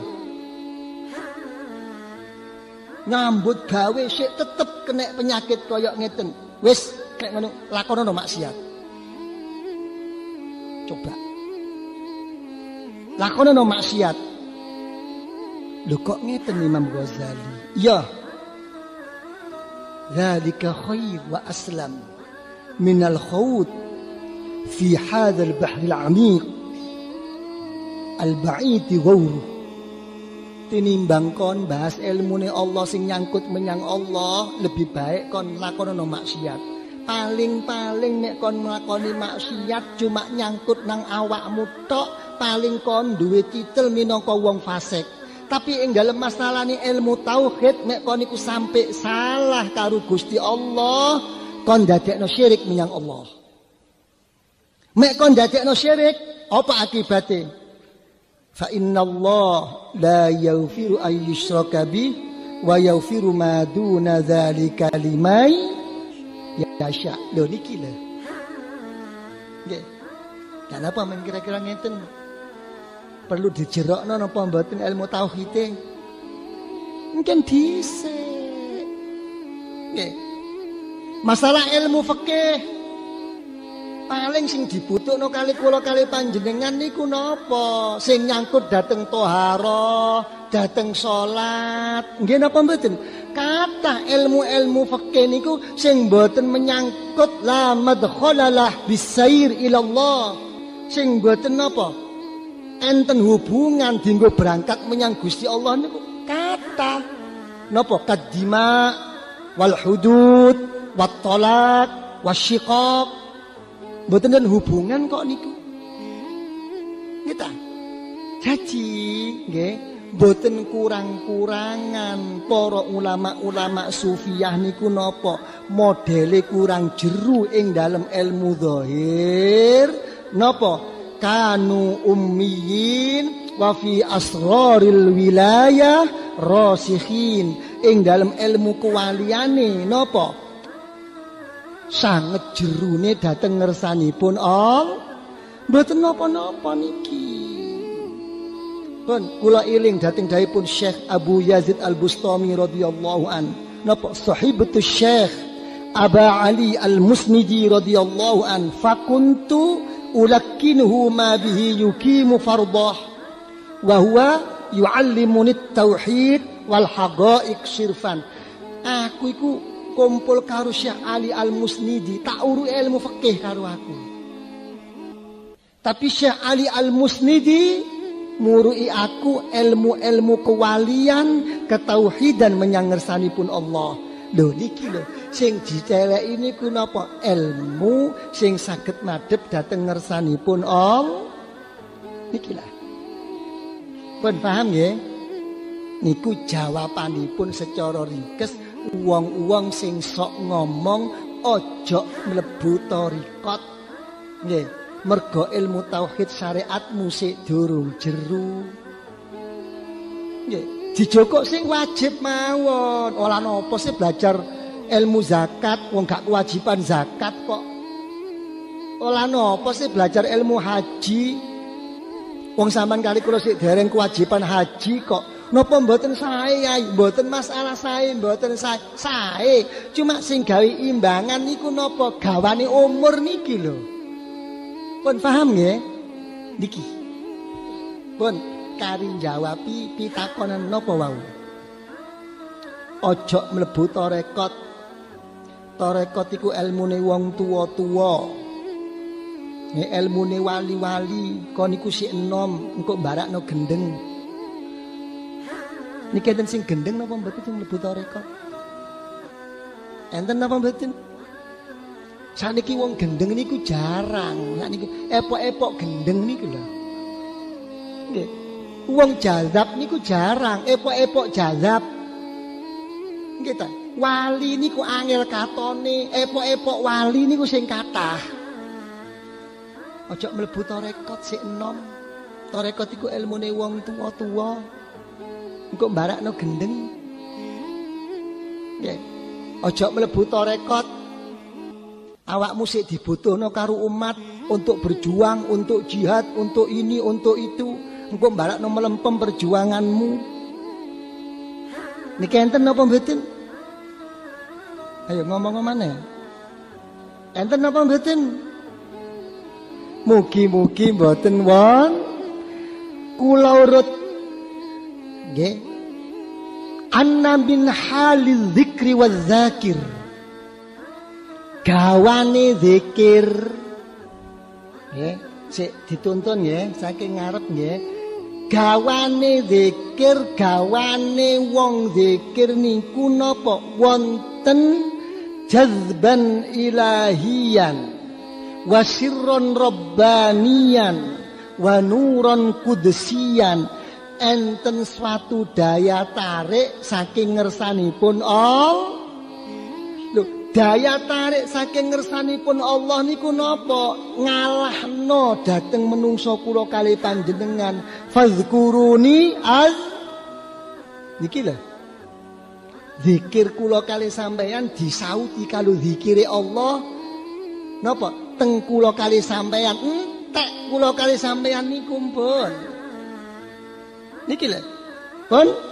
Nyambut gawe sik tetep kena penyakit kaya ngeten. Wis nek ngono lakonono maksiat. Coba. Lakonono maksiat. Lho kok ngeten Imam Ghazali? Ya. Dzalika khair wa aslam minal khawd fi hadzal bahr al-'amiq al-ba'idi ghauruh. Tinimbang kon bahas ilmune Allah sing nyangkut menyang Allah, lebih baik kon lakonono maksiat. Paling-paling nek kon nglakoni maksiat cuma nyangkut nang awakmu tok, paling kon duwe titel minangka wong fasik. Tapi ing dalem masalahane ilmu tauhid nek kon iku sampai salah karo Gusti Allah, kon dadekno syirik menyang Allah. Mek kon dadekno syirik, apa akibate? Fa innallaha la yaghfiru an yushraka bih wa yaghfiru ma duna dzalika liman yasha. Lho niki lho. Nggih. Kenapa men kira-kira ngeten? Perlu dijerokno napa mboten ilmu tauhide? Mungkin dhisik. Nggih. Masalah ilmu fikih paling sing dibutuhno kali kula kali panjenengan niku napa? Sing nyangkut dateng toharoh, dateng salat. Nggih napa mboten? Kathah ilmu-ilmu fikih niku sing mboten menyangkut la madkhalalah bisair ilallah. Sing mboten napa? Enten hubungan dienggo berangkat menyang Gusti Allah niku kathah. Napa? Qaddima wal hudud wat talaq wasyiqaq. Mboten den hubungan kok niku. Nggih ta? Jadi nggih mboten kurang-kurangan para ulama-ulama sufiyah niku napa? Modele kurang jeru ing dalem ilmu zahir napa? Kanu ummiyin wa fi asraril wilayah rasikhin. Ing dalem ilmu kewaliane napa? Sanget jerune dateng ngersanipun Allah. Mboten napa-napa niki. Pun kula iling dateng dawuhipun Syekh Abu Yazid Al-Bustami radhiyallahu an. Napa sahibatus Syekh Aba Ali Al-Musnidi radhiyallahu an. Fakuntu ulakkinuhu ma bihi yuqimu fardah wa huwa yuallimuni at-tauhid wal haqa'iq sirfan. Aku iku kumpul karo Syekh Ali Al-Musnidi, tak uru ilmu fikih karo aku. Tapi Syekh Ali Al-Musnidi murui aku ilmu-ilmu kewalian, ketauhidan menyang ngersanipun Allah. Lho niki lho, sing diceleki niku napa? Ilmu sing saged madhep dhateng ngersanipun Allah. Niki lah. Pun paham nggih? Niku jawabanipun secara ringkes. Wong-wong sing sok ngomong ojo mlebu thariqat. Nggih, mergo ilmu tauhid syariatmu sik durung jeru. Nggih, dijokok sing wajib mawon. Ora napa sih belajar ilmu zakat wong gak kewajiban zakat kok. Ora napa sih belajar ilmu haji wong sampean kali kula sik dereng kewajiban haji kok. Napa mboten sae Yai, mboten masalah sae, mboten sae. Sae, cuma sing gawe imbangan niku napa? Gawane umur niki lho. Pun paham nggih? Niki. Pun kari jawabi pitakonan napa wau? Ojo mlebu tarekat. Tarekat iku ilmune wong tuwa-tuwa. Nek ilmune wali-wali, kon niku sik enom, engko mbarakno gendeng. Niki enten sing gendeng napa mboten sing mlebu tarekat? Enten napa mboten? Saniki wong gendeng niku jarang. Nek niku epok-epok gendeng niku lho. Nggih. Wong jazab niku jarang, epok-epok jazab. Nggih ta? Wali niku angel katone, epok-epok wali niku sing kathah. Aja mlebu tarekat sik enom. Tarekat iku ilmune wong tuwa-tuwa. Engko mbarakno gendeng. Nggih. Aja mlebu tarekat. Awakmu sik dibutuhno karo umat untuk berjuang, untuk jihad, untuk ini, untuk itu. Engko mbarakno melempem perjuanganmu. Niki enten napa mboten? Ayo ngomong maneh. Enten napa mboten? Mugi-mugi mboten won. Kula urut nggih. Anna min halil dzikri waz zakir. Gawane zikir. Nggih, sik dituntun nggih saking ngarep nggih. gawane zikir, gawane wong zikir niku napa wonten jazban ilahiyan wa sirron rabbaniyan wa nuron kudusiyan, enten suatu daya tarik saking ngersanipun Allah. Daya tarik saking ngersanipun Allah niku napa? Ngalahno dhateng menungso kula kalih panjenengan. Fazkuruni az niki lho. Zikir kula kalih sampeyan disauti kalau zikire Allah. Napa? Teng kula kalih sampeyan, entek kula kalih sampeyan niku pun. Niki lho. Pun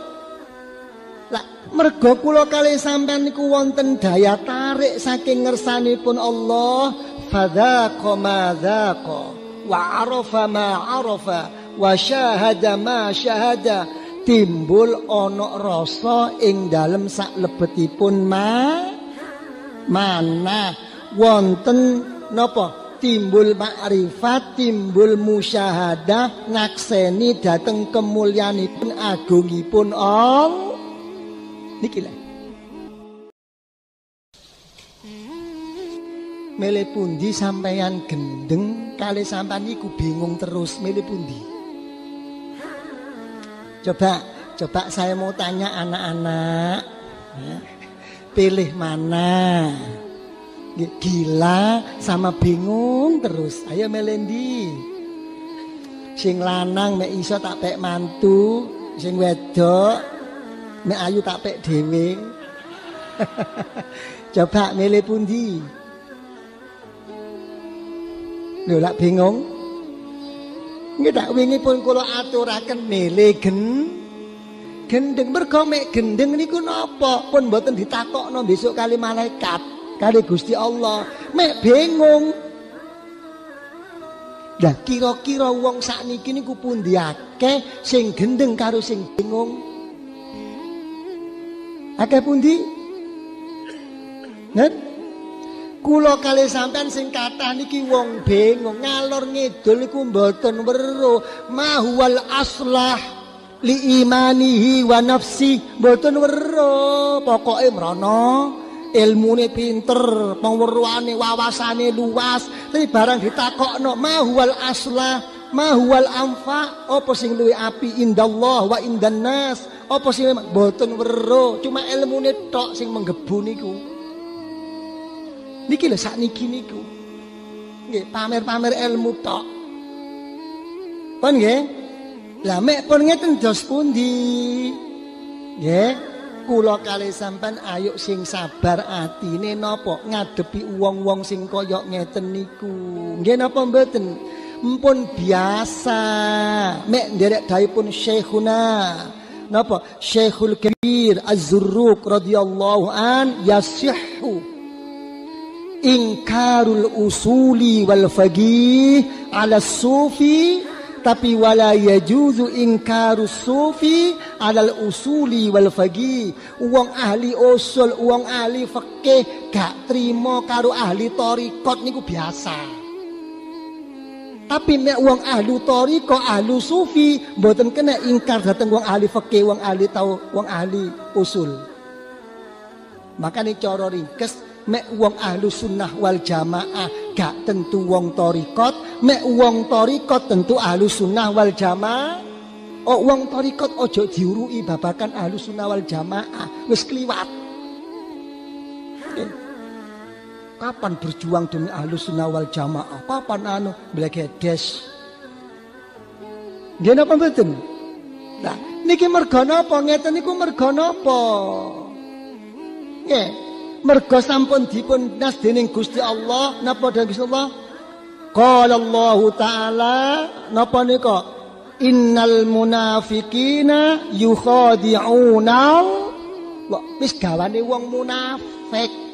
lah mergo kula kalih sampean niku wonten daya tarik saking ngersanipun Allah, fadzaqa ma dzaqa wa arafa ma arafa wa syahada ma syahada, timbul ana rasa ing dalem sak lebetipun mana wonten napa? Timbul makrifat, timbul musyahadah, ngakseni dhateng kemulyanipun agungipun Allah. Niki lah. Mele pundi sampeyan gendeng kali sampean niku bingung terus mele pundi. Coba saya mau tanya anak-anak, ya, pilih mana? Gila sama bingung terus. Ayo melendi. Sing lanang mek iso tak pek mantu, sing wedok mek ayu tak pek dhewe. Coba milih pundi? Lho lak bingung. Nggih tak wingi pun kula aturaken milih gendeng. Mergo mek gendeng niku napa? Pun mboten ditakokno besok kali malaikat, kali Gusti Allah. Mek bingung. Lah kira-kira wong sakniki niku pundi akeh sing gendeng karo sing bingung? Akeh pundi? Nen? Kula kalih sampean sing kathah niki wong bingung, ngalor ngidul niku mboten weruh. Mahwal aslah li imanihi wa nafsi, mboten weruh. Pokoke mrono, ilmune pinter, pangweruhane wawasane luas, tapi barang ditakokno mahwal aslah, mahwal anfa, apa sing luwih api indallah wa indan nas? Apa sih memang boten weruh, cuma ilmune tok sing menggebu niku. Niki lho sakniki niku. Nggih, pamer-pamer ilmu tok. Pun nggih. Lah mek pun ngeten dos pundi? Nggih, kula kalih sampean ayo sing sabar atine napa ngadepi wong-wong sing kaya ngeten niku. Nggih napa mboten? Mpun biasa. Mek nderek dawuhipun Syekhuna napa Syekhul Kabir Az-Zurruq radhiyallahu an, yasihhu ingkarul usuli wal faqih ala sufi, tapi wala yajuzu ingkarus sufi ala usuli wal faqih. Wong ahli usul, wong ahli fikih gak trimo karo ahli thariqat niku biasa. Tapi nek wong ahli thariqah, ahli sufi mboten kena ingkar dhateng wong ahli fikih, wong ahli usul. Makane cara ringkes mek wong ahli sunnah wal jamaah gak tentu wong thariqat, mek wong thariqat tentu ahli sunnah wal jamaah. Oh wong thariqat ojo diuruki babakan ahli sunnah wal jamaah, wis kliwat. Kapan berjuang demi ahlus sunnah wal jamaah? Kapan blegedes? Nggih napa mboten? Nah, niki merga napa ngeten niku merga napa? Nggih, merga sampun dipun nas dening Gusti Allah, napa dening Gusti Allah? Qala Allah taala napa nika? Innal munafiqina yukhadi'una. Wis gawane wong munafik.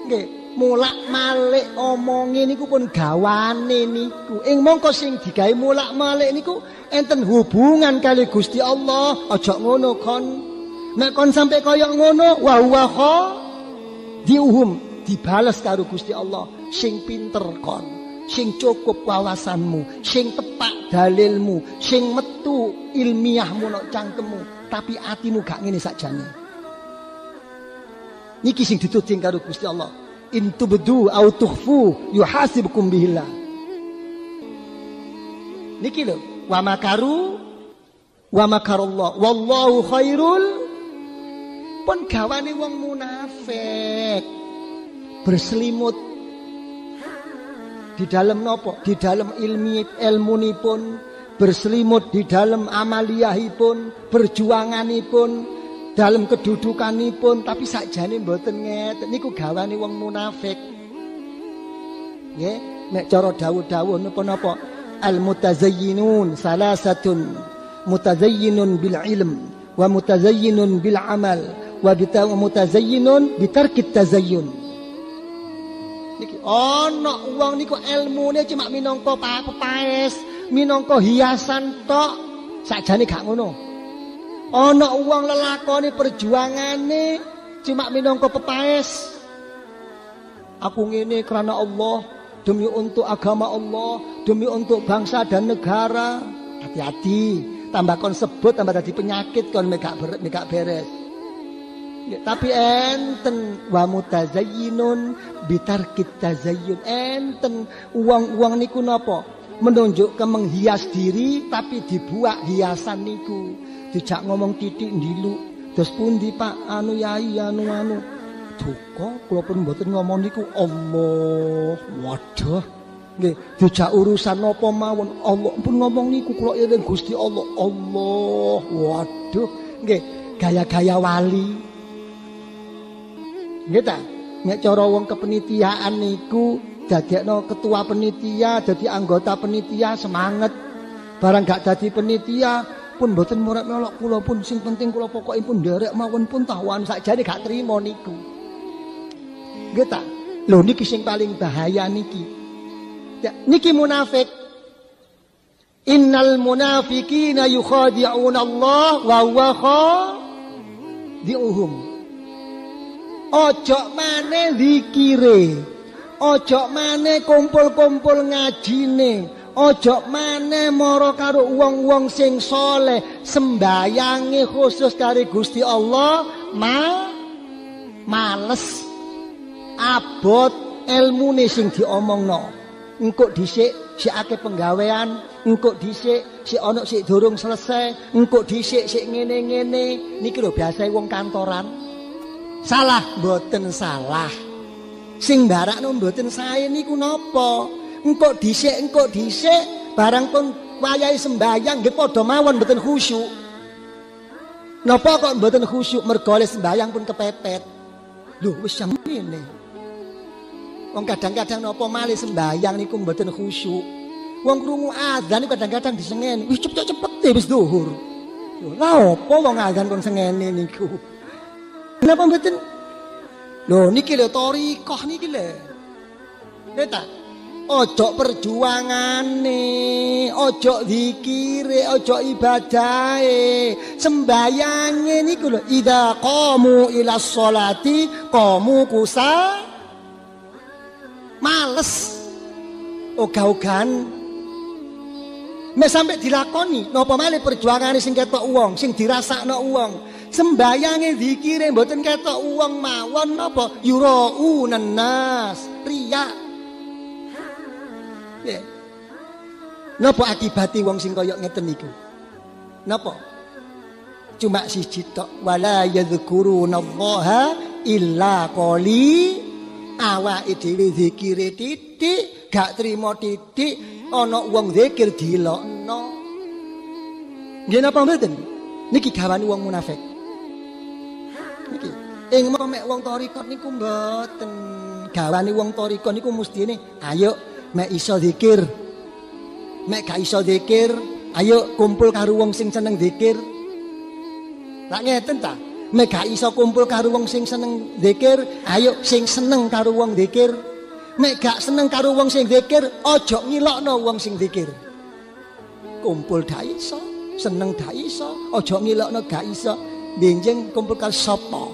Nggih, mulak-malik omonge niku pun gawane niku. Ing mongko sing digawe mulak-malik niku enten hubungan kali Gusti Allah. Aja ngono kon. Nek kon sampai kaya ngono, wa huwa diuhum dibales karo Gusti Allah. Sing pinter kon. sing cukup wawasanmu, sing tepak dalilmu, sing metu ilmiahmu nok cangkemmu, tapi atimu gak ngene sakjane. Niki sing dituding karo Gusti Allah. In tubdu au tukhfu yuhasibukum bihillah. Niki lho, wa makaru wa makarallah wallahu khairul. Pun gawane wong munafik berselimut di dalam nopo, di dalam ilmunipun, berselimut di dalam amaliyahipun, perjuanganipun, dalam kedudukanipun, tapi sakjane mboten ngeten. Niku gawane wong munafik. Nggih, nek cara dawuh-dawuh napa-napa, al mutazayyinun salasatun, mutazayyinun bil ilm wa mutazayyinun bil amal wa mutazayyinun bitarkit tazayyun. Niki ana wong niku ilmune cuma minangka pepaes, minangka hiasan tok, sakjane gak ngono. Ana wong lelakone perjuangane cuma minangka pepaes. Aku ngene karena Allah, demi untuk agama Allah, demi untuk bangsa dan negara. Hati-hati, tambah kon sebut tambah dadi penyakit kon megak beres. Ya, tapi enten wa mutazayyinun bitarkit tazayyun. Enten uang-uang niku napa? Menunjukkan menghias diri tapi dibuat hiasan niku. Dijak ngomong titik ndilu. Terus pundi Pak? Anu yai anu. Duka kula pun mboten ngomong niku Allah. Waduh. Nggih, dijak urusan napa mawon Allah pun ngomong niku kula eling Gusti Allah. Allah. Waduh. Nggih, gaya-gaya wali. Nggih ta? Nek cara wong kepenitiaan niku dadekno ketua penitia, dadi anggota penitia semangat. Barang gak dadi penitia pun mboten molek-molok kula pun sing penting kula pokokipun nderek mawon pun tahuan sakjane gak trimo niku. Nggih ta? Lho niki sing paling bahaya niki. Ya, niki munafik. Innal munafiqina yukhadi'una Allah wa huwa khadi'uhum. Ojo maneh zikire, ojo maneh kumpul-kumpul ngajine, ojo maneh mara karo wong-wong sing saleh, sembayange khusus karo Gusti Allah, males. Abot ilmune sing diomongno. Engko dhisik sik akeh penggawean, engko dhisik sik ana sik durung selesai, engko dhisik sik ngene-ngene. Niki lho biasae wong kantoran. Salah mboten salah. Sing barakno mboten sae niku napa? Engko dhisik barang pun wayahe sembayang nggih padha mawon mboten khusyuk. Napa kok mboten khusyuk? Mergo oleh sembayang pun kepepet. Lho wis jam ngene. Wong kadang-kadang napa malih sembayang niku mboten khusyuk. Wong krungu adzan niku kadang-kadang disengeni. Wis cepet-cepet wis zuhur. Lha apa wong adzan kon sengene niku? Kenapa mboten? Lho niki lho thariqah niki lho. Neta. Ojo perjuangane, ojo zikire, ojo ibadahe, sembayange niku lho. Idza qamu ila sholati qamu kusa. Males. Ogah-ogahan. Nek sampe dilakoni, napa malih perjuangane sing ketok wong, sing dirasakno wong. Sembayange zikire mboten ketok wong mawon napa yuraunan nas, riya. Nggih. Napa akibate wong sing kaya ngeten niku? Napa? Cuma siji tok, wala yadhkurunallaha illa qali. Awake dhewe zikire titik, gak trimo titik, ana wong zikir dilokno. Nggih napa mboten? Niki gawane wong munafik. Niki ing mek wong thariqat niku mboten. Gawane wong thariqat niku mestine ayo mek iso zikir. Mek gak iso zikir, ayo kumpul karo wong sing seneng zikir. Lah ngeten ta? Mek gak iso kumpul karo wong sing seneng zikir, ayo sing seneng karo wong zikir. Mek gak seneng karo wong sing zikir, aja ngilokno wong sing zikir. Kumpul dak iso, seneng dak iso, aja ngilokno gak iso. Benjing kumpul karo sapa?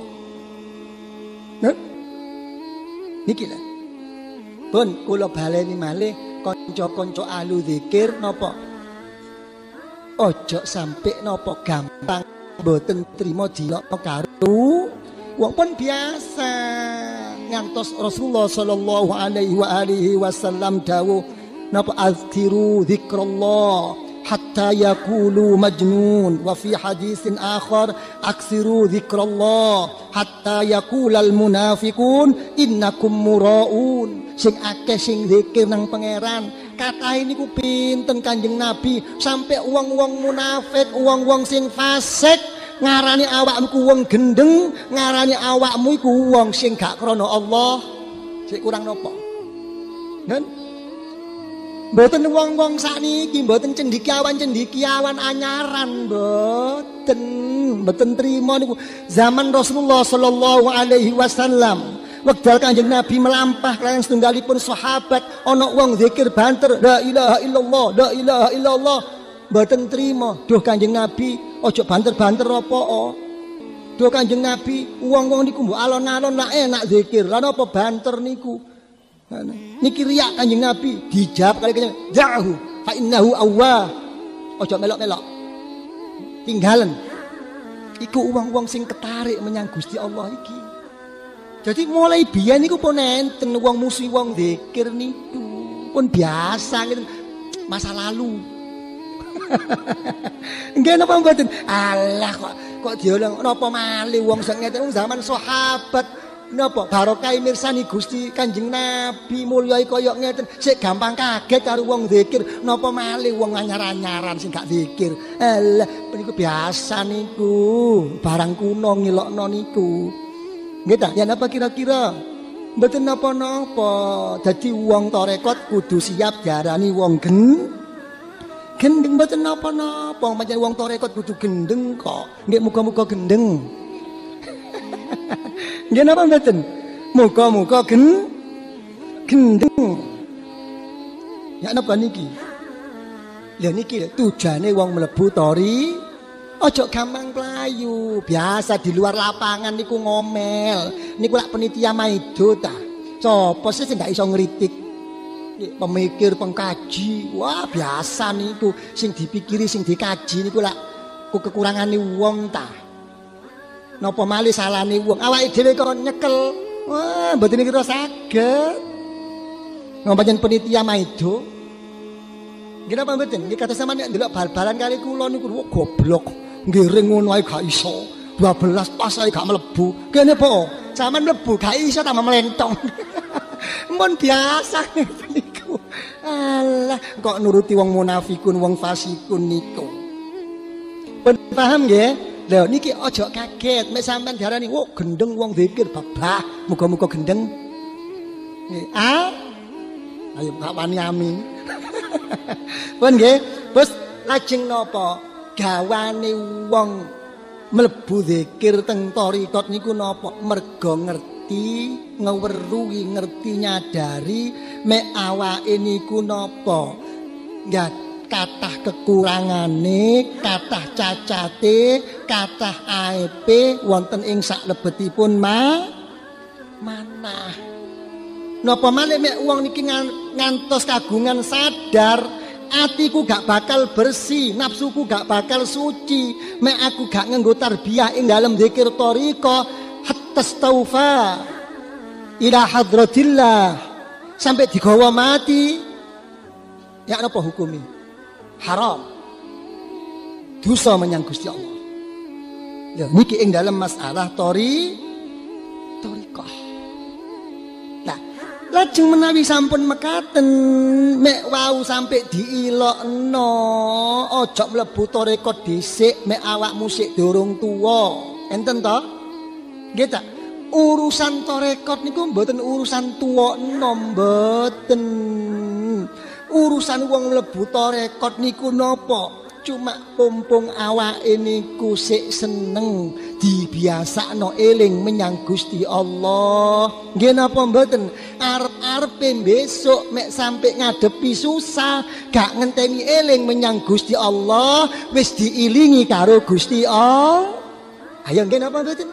Niki lho. Pun kula baleni malih kanca-kanca ahli zikir napa ojo sampai napa gampang mboten trima dilokno karo wong pun biasa. Ngantos Rasulullah sallallahu alaihi wasallam dawuh napa azkiru dzikrullah hatta yaqulu majnun wa fi hadisin akhar aksiru dzikrullah hatta yaqulal munafiqun innakum muraun. Sing akeh sing zikir nang pangeran katahe niku pinten Kanjeng Nabi sampai wong-wong munafik, wong-wong sing fasik ngarani awakmu ku wong gendeng, ngarani awakmu iku wong sing gak krana Allah. Sik kurang napa? Nen? Mboten wong-wong sakniki mboten cendikiawan anyaran mboten trima niku. Zaman Rasulullah sallallahu alaihi wasallam wekdal Kanjeng Nabi melampah kaliyan setunggalipun sahabat ana wong zikir banter la ilaha illallah la ilaha illallah mboten trima. Duh Kanjeng Nabi ojo banter-banter apa duh Kanjeng Nabi wong-wong niku mbok alon-alon lak enak zikir lan apa banter niku niki riyak. Kanjeng Nabi dijawab kali Kanjeng da'hu fa innahu awwah. Ojo melok-melok tinggalan iku wong-wong sing ketarik menyang Gusti Allah iki. Jadi mulai biyen niku pun enten wong musuh wong zikir niku pun biasa gitu masa lalu. Nggih napa mboten? Alah kok diolong napa malih wong sing ngeten zaman sahabat napa barokah mirsani Gusti Kanjeng Nabi mulya kaya ngeten sik gampang kaget karo wong zikir napa malih wong anyar-anyaran sing gak zikir. Alah niku biasa niku barang kuno ngilokno niku. Nggih ta? Ya napa kira-kira? Mboten napa-napa. Dadi wong tarekat kudu siap diarani wong gendeng mboten napa-napa. Pancen wong tarekat kudu gendeng kok. Nggih muga-muga gendeng. Nggih napa mboten? Muga-muga gendeng. Ya napa niki? Lha niki tujane wong mlebu tori ojo gampang playu. Biasa di luar lapangan niku ngomel. Niku lak penitia maido ta. Sopo sih sing gak iso ngritik? Pemikir, pengkaji. Wah, biasa niku sing dipikiri, sing dikaji niku lak kekurangane wong ta. Napa malih salahne wong? Awake dhewe kok nyekel. Wah, mboten kira saged. Ngompajen penitia maido. Nggih napa mboten? Nggih kata sampeyan nek ndelok bal-balan kali kula niku goblok. Ngiring ngono ae gak iso. 12 pas ae gak mlebu. Kene po, sampean mlebu gak iso tambah melentong. Mun biasa niku. Alah, kok nuruti wong munafikun, wong fasikun niku. Paham nggih? Lha niki aja kaget mek sampean diarani, "Oh, gendeng wong zikir bablah, muga-muga gendeng." Nggih. Ayo gak wani amin. Pun nggih, bos lajeng napa? Gawane wong mlebu zikir teng tarekat niku napa? Mergo ngerti, ngeweruhi, ngerti nyadari mek awake niku napa? Nggak kathah kekurangane, kathah cacate, kathah aibe wonten ing saklebetipun manah. Napa malih mek wong niki ngantos kagungan sadar atiku gak bakal bersih, nafsuku gak bakal suci, mek aku gak nganggo tarbiyah ing dalem zikir thariqah hatta staufa ila hadratillah sampai digawa mati. Ya napa hukumi? Haram. Dosa menyang Gusti Allah. Ya niki ing dalem masalah thariqah. Lajeng menawi sampun mekaten mek wau sampai diilokno ojo mlebu tarekat dhisik mek awakmu sik durung tuwa. Enten to? Nggih ta? Urusan tarekat niku mboten urusan tuwa enom mboten. Urusan wong mlebu tarekat niku napa? Cuma pompong awake niku sik seneng dibiasakno eling menyang Gusti Allah. Nggih napa mboten? Arep-arepe besok mek sampe ngadepi susah gak ngenteni eling menyang Gusti Allah, wis diilingi karo Gusti Allah. Ayo nggih napa mboten?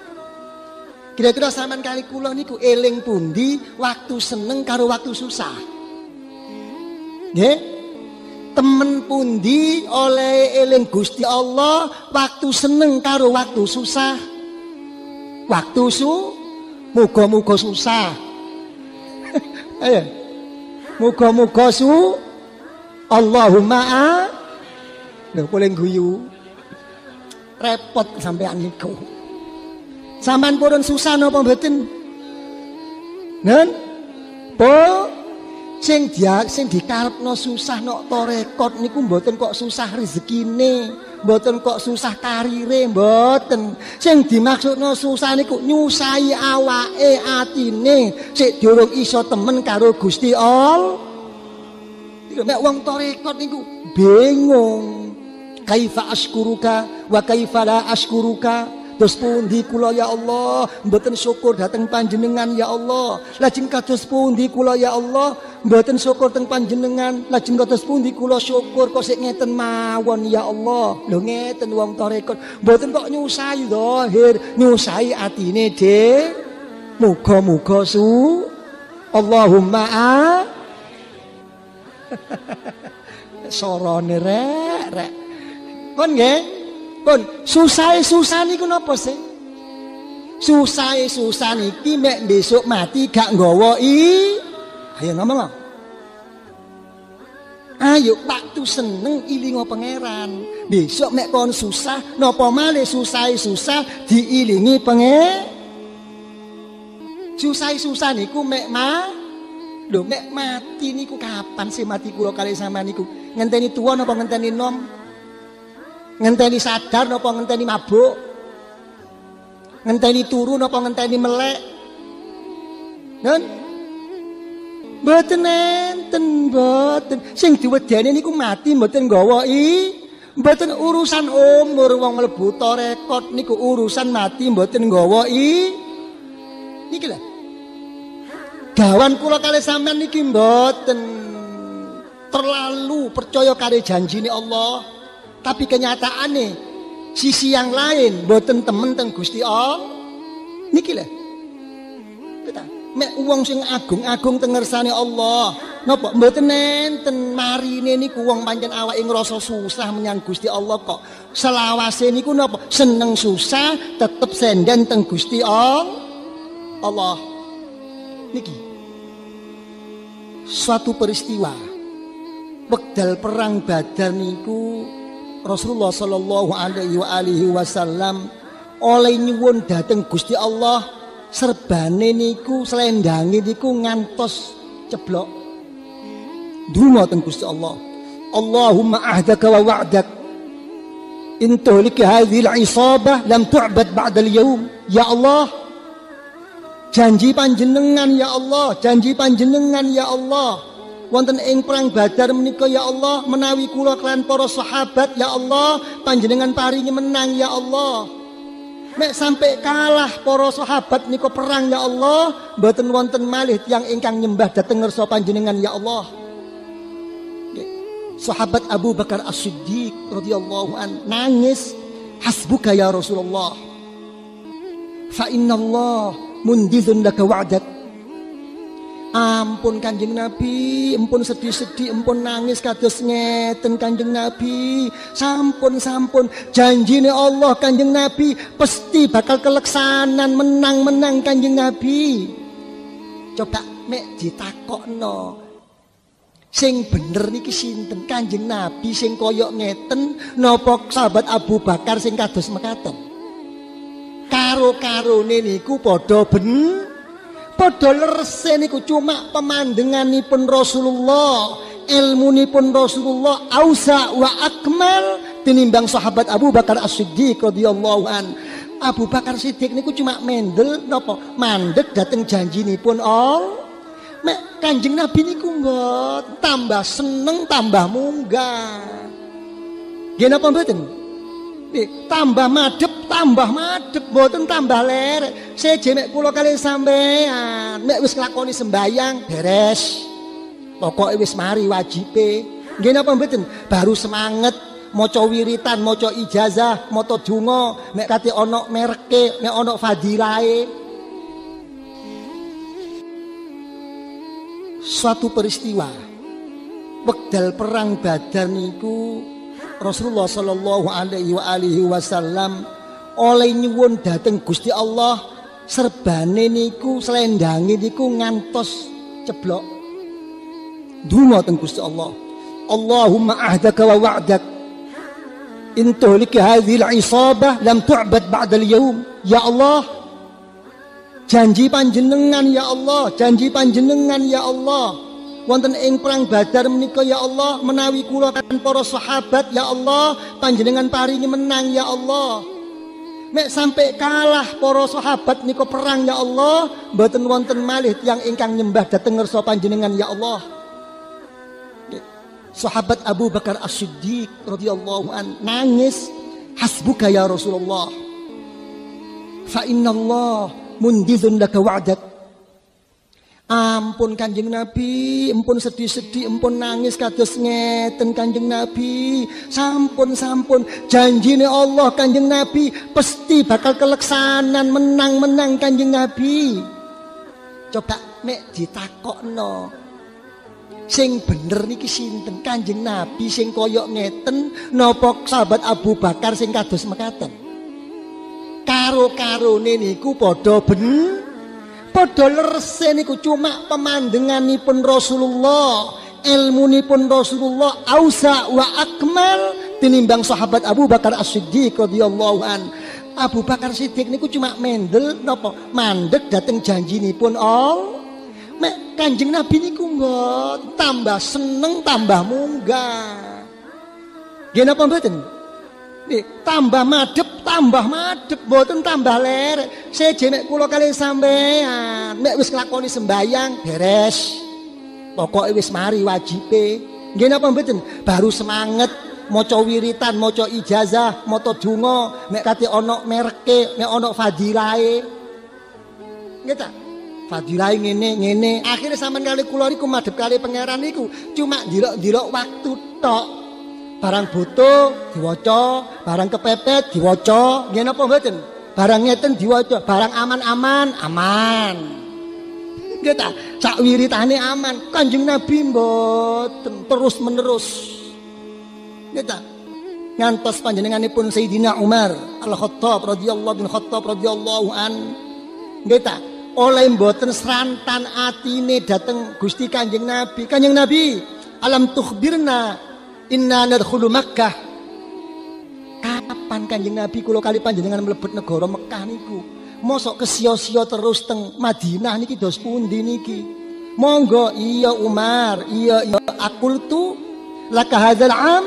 Kira-kira sampean kali kula niku eling pundi waktu seneng karo waktu susah? Nggih. Temen pundi oleh eling Gusti Allah waktu seneng karo waktu susah. Waktu muga-muga susah. Ayo. Muga-muga Allahumma lho boleh guyu. Repot sampean niku. Sampean purun susah napa mboten? Nen? Po sing dikarepno susah nok torekot niku mboten kok susah rezekine, mboten kok susah karire, mboten. Sing dimaksudno susah niku nyusahi awake atine sik durung iso temen karo Gusti Allah. Nek wong torekot niku bingung. Kaifa askuruka wa kaifa la askuruka. Dos pundi kula ya Allah, mboten syukur dhateng panjenengan ya Allah. Lajeng kados pundi kula ya Allah, mboten syukur teng panjenengan. Lajeng kados pundi kula syukur kok sik ngeten mawon ya Allah. Lho ngeten wong tarekot, mboten kok nyusahi zahir, nyusahi atine de. Muga-muga Allahumma sorone rek. Kon nggih? Pun susah niku napa sih? Susah niki mek besok mati gak nggawa ayo ngomong. Ayo waktu seneng ilingo pangeran. Besok mek kon susah napa malih susah diilingi susah niku mek lho mek mati niku kapan sih mati kula kali sama niku? Ngenteni tuwa napa ngenteni nom? Ngenteni sadar napa ngenteni mabuk? Ngenteni turu napa ngenteni melek? Nen? Mboten enten, mboten. Sing diwedeni niku mati mboten nggawa mboten urusan umur wong mlebu tarekot niku urusan mati mboten nggawa niki lho. Gawan kula kalih sampean niki mboten terlalu percaya karo janjine Allah. Tapi kenyataannya sisi yang lain mboten temen teng Gusti Allah. Niki lho. Kita mek wong sing agung-agung teng ngersane Allah. Napa mboten enten marine niku wong pancen awake ngrasa susah menyang Gusti Allah kok. Selawase niku napa seneng susah tetep senden teng Gusti Allah. Niki suatu peristiwa wekdal perang Badar niku Rasulullah sallallahu alaihi wasallam oleh nyuwun dhateng Gusti Allah serbane niku slendange niku ngantos ceblok. Donga teng Gusti Allah. Allahumma ahdaka wa wa'dak in tuhlika hadhihi al-isabah lam tu'bad ba'da al-yawm. Ya Allah, janji panjenengan ya Allah, janji panjenengan ya Allah. Wonten ing perang Badar menika ya Allah menawi kula kelan para sahabat ya Allah panjenengan paringi menang ya Allah. Mek sampai kalah para sahabat nika perang ya Allah mboten wonten malih tiyang ingkang nyembah dhateng ngarsa panjenengan ya Allah. Sahabat Abu Bakar As-Siddiq radhiyallahu an nangis, hasbuka ya Rasulullah. Fa innallah mundizun laka wa'dak. Ampun Kanjeng Nabi, ampun sedih-sedih, ampun nangis kados ngeten Kanjeng Nabi. Sampun janjine Allah Kanjeng Nabi pasti bakal keleksanan menang Kanjeng Nabi. Coba mek ditakokno. Sing bener niki sinten? Kanjeng Nabi sing koyok ngeten napa sahabat Abu Bakar sing kados mekaten? Karo-karone niku padha padha lerse niku cuma pemandanganipun Rasulullah, ilmunipun Rasulullah ausa wa akmal tinimbang sahabat Abu Bakar As-Siddiq radhiyallahu an. Abu Bakar Siddiq niku cuma mendel napa mandeg dhateng janjinipun Allah. Mek Kanjeng Nabi niku mbot tambah seneng tambah munggah. Nggih napa mboten? Tambah madhep mboten tambah lerek. Seje mek kula kalih sampean mek wis nglakoni sembayang beres. Pokoke wis mari wajibe. Nggih napa mboten? Baru semangat maca wiritan, maca ijazah, maca donga, nek kate ana mereke, nek ana fadilahe. Suatu peristiwa wekdal perang Badar niku Rasulullah sallallahu alaihi wasallam oleh nyuwun dhateng Gusti Allah serbane niku slendange niku ngantos ceblok. Donga teng Gusti Allah. Allahumma ahdaka wa wa'dak in tuhlik hadhihi al-isabah lam tu'bad ba'da al-yawm. Ya Allah, janji panjenengan ya Allah, janji panjenengan ya Allah. Wonten ing perang Badar menika ya Allah, menawi kula kan para sahabat ya Allah, panjenengan paringi menang ya Allah. Mek sampai kalah para sahabat niku perang ya Allah, mboten wonten malih tiyang ingkang nyembah dhateng ngarsa panjenengan ya Allah. Sahabat Abu Bakar As-Siddiq radhiyallahu an nangis, hasbuka ya Rasulullah. Fa innallah mundizun laka wa'dak. Ampun Kanjeng Nabi, ampun sedih-sedih, ampun nangis kados ngeten Kanjeng Nabi. Sampun janjine Allah Kanjeng Nabi pasti bakal keleksanan, menang Kanjeng Nabi. Coba nek ditakokno, sing bener niki sinten, Kanjeng Nabi sing koyok ngeten napa sahabat Abu Bakar sing kados mekaten? Karo-karone niku padha padha lerse niku cuma pemandanganipun Rasulullah, ilmunipun Rasulullah ausa wa akmal tinimbang sahabat Abu Bakar As-Siddiq radhiyallahu an. Abu Bakar Siddiq niku cuma mendel napa mandeg dhateng janjinipun Allah. Mek Kanjeng Nabi niku mbot tambah seneng tambah munggah. Nggih napa mboten? Nih, tambah madhep mboten tambah lerek. Seje mek kula kalih sampean, mek wis nglakoni sembayang beres. Pokoke wis mari wajibe. Nggih napa mboten? Baru semangat maca wiritan, maca ijazah, maca donga, mek kate ana mereke, mek ana fadilahe. Nggih ta? Fadilahe ngene. Akhire sampean kali kula niku madhep kali pangeran niku cuma ndelok-ndelok waktu tok. Barang butuh diwaca, barang kepepet diwaca, nggih napa mboten? Barang ngeten diwaca, barang aman. Nggih ta? Sak wiritane aman. Kanjeng Nabi mboten terus menerus. Nggih ta? Ngantos panjenenganipun Sayyidina Umar Al-Khattab radhiyallahu an. Nggih ta? Oleh mboten srantan atine dhateng Gusti Kanjeng Nabi. Kanjeng Nabi, alam tukhbirna inna nadkhulu Makkah. Kapan Kanjeng Nabi kula kali panjenengan mlebet negara Mekah niku? Mosok kesio-sio terus teng Madinah niki dos pundi niki? Monggo iya Umar, iya akultu laka hadzal am.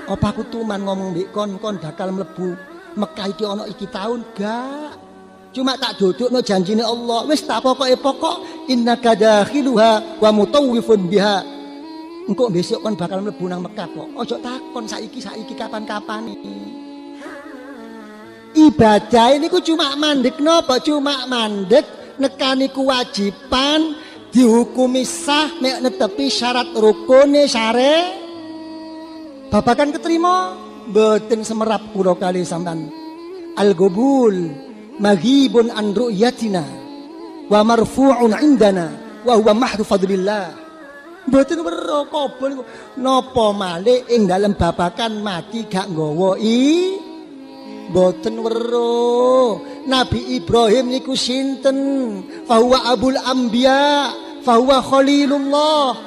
Apa aku tuman ngomong mbek kon bakal mlebu Mekah iki ana iki taun gak? Cuma tak dudukno janjine Allah. Wis tak pokok innaka dakhiluha wa mutawwifun biha. Engko besok kon bakal mlebu nang Mekah kok. Ojo takon saiki kapan-kapan iki. Ibadah niku cuma mandek napa? Cuma mandek nekani kewajiban, dihukumi sah nek netepi syarat rukune syare. Babakan keterima mboten semerap kula kali sampean. Al-qabul maghibun an ru'yatina wa marfu'un indana wa huwa mahdu fadlillah. Mboten weruh kabul napa malih ing dalem babakan mati gak nggawa mboten weruh. Nabi Ibrahim niku sinten? Fahuwa abul anbiya, fahuwa khalilullah.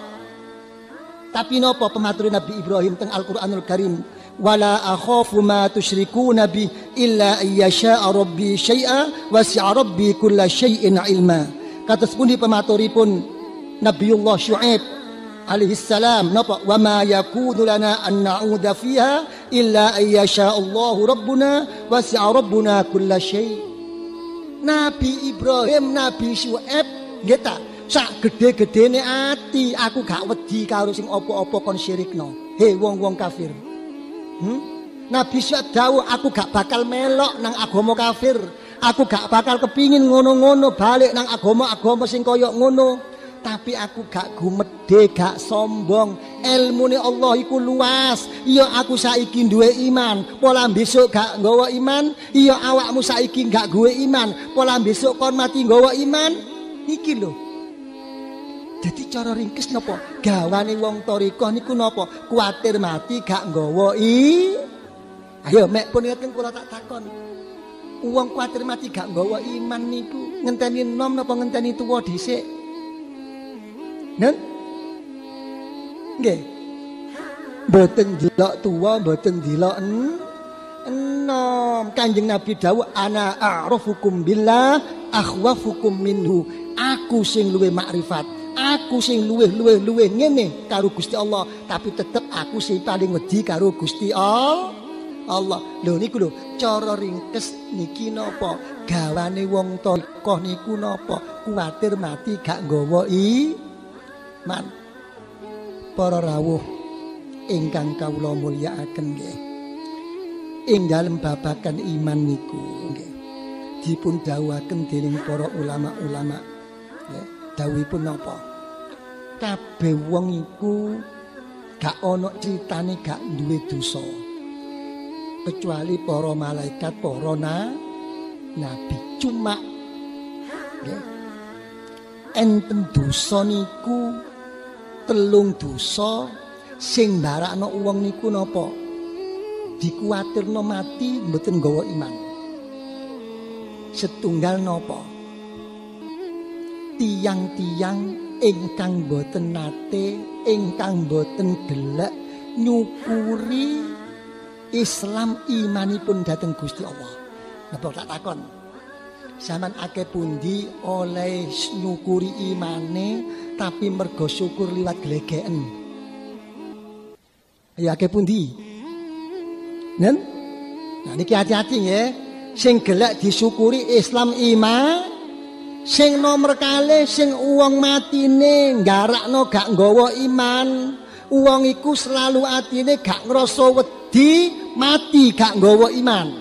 Tapi napa pematur Nabi Ibrahim teng Al-Qur'anul Karim? Wala akhafu ma tusyrikuna bi illa ayyasha'a rabbi syai'a wasi'a rabbi kulla syai'in ilma. Kados pundi pematuripun Nabiullah Syuaib alaihi salam napa wa ma yakunu lana an na'udha fiha illa ayyasha Allahu rabbuna wasi'a rabbuna kulla syai'. Nabi Ibrahim, Nabi Syuaib nggih ta, sak gede-gedene ati aku gak wedi karo sing apa-apa kon syirikno. He wong-wong kafir. Nabi Syuaib dawuh aku gak bakal melok nang agama kafir. Aku gak bakal kepingin ngono-ngono balik nang agama-agama sing kaya ngono. Tapi aku gak gumedhe, gak sombong. Ilmune Allah iku luas. Iya aku saiki duwe iman, pola besok gak nggawa iman. Iya awakmu saiki gak duwe iman, pola besok kon mati nggawa iman. Iki lho. Jadi cara ringkes napa? Gawane wong thariqah niku napa? Kuwatir mati gak nggawa Ayo mek pun ngeten kula tak takon. Wong kuwatir mati gak nggawa iman niku ngenteni enom napa ngenteni tuwa dhisik? Nen? Nggih. Mboten delok tuwa, mboten delok enom. Kanjeng Nabi dawuh ana a'rafukum billah akhwafukum minhu. Aku sing luwih makrifat. Aku sing luwih ngene karo Gusti Allah, tapi tetep aku sing paling wedi karo Gusti Allah. Lho niku lho, cara ringkes niki napa? Gawane wong thariqah niku napa? Kuwatir mati gak nggawa iman. Para rawuh ingkang kawula mulyakaken nggih. Ing dalem babagan iman niku nggih dipun dawuhaken dening para ulama-ulama nggih. Dawuhipun napa? Kabeh wong iku gak ana critane gak duwe dosa. Kecuali para malaikat, para nabi. Cuma nggih enten dosa niku 3 dosa sing mbarakno wong niku napa? Dikuwatirno mati mboten nggawa iman. Setunggal napa? Tiang-tiang ingkang boten nate, ingkang boten gelek nyukuri Islam imanipun dhateng Gusti Allah. Napa tak takon? Sampeyan akeh pundi oleh nyukuri imane tapi mergo syukur liwat glegeken? Ayo akeh pundi? Nen? Nah niki hati-hati nggih. Sing gelek disyukuri Islam iman. Sing nomor kalih sing wong matine nggarakno gak nggawa iman, wong iku selalu atine gak ngrasa wedi mati gak nggawa iman.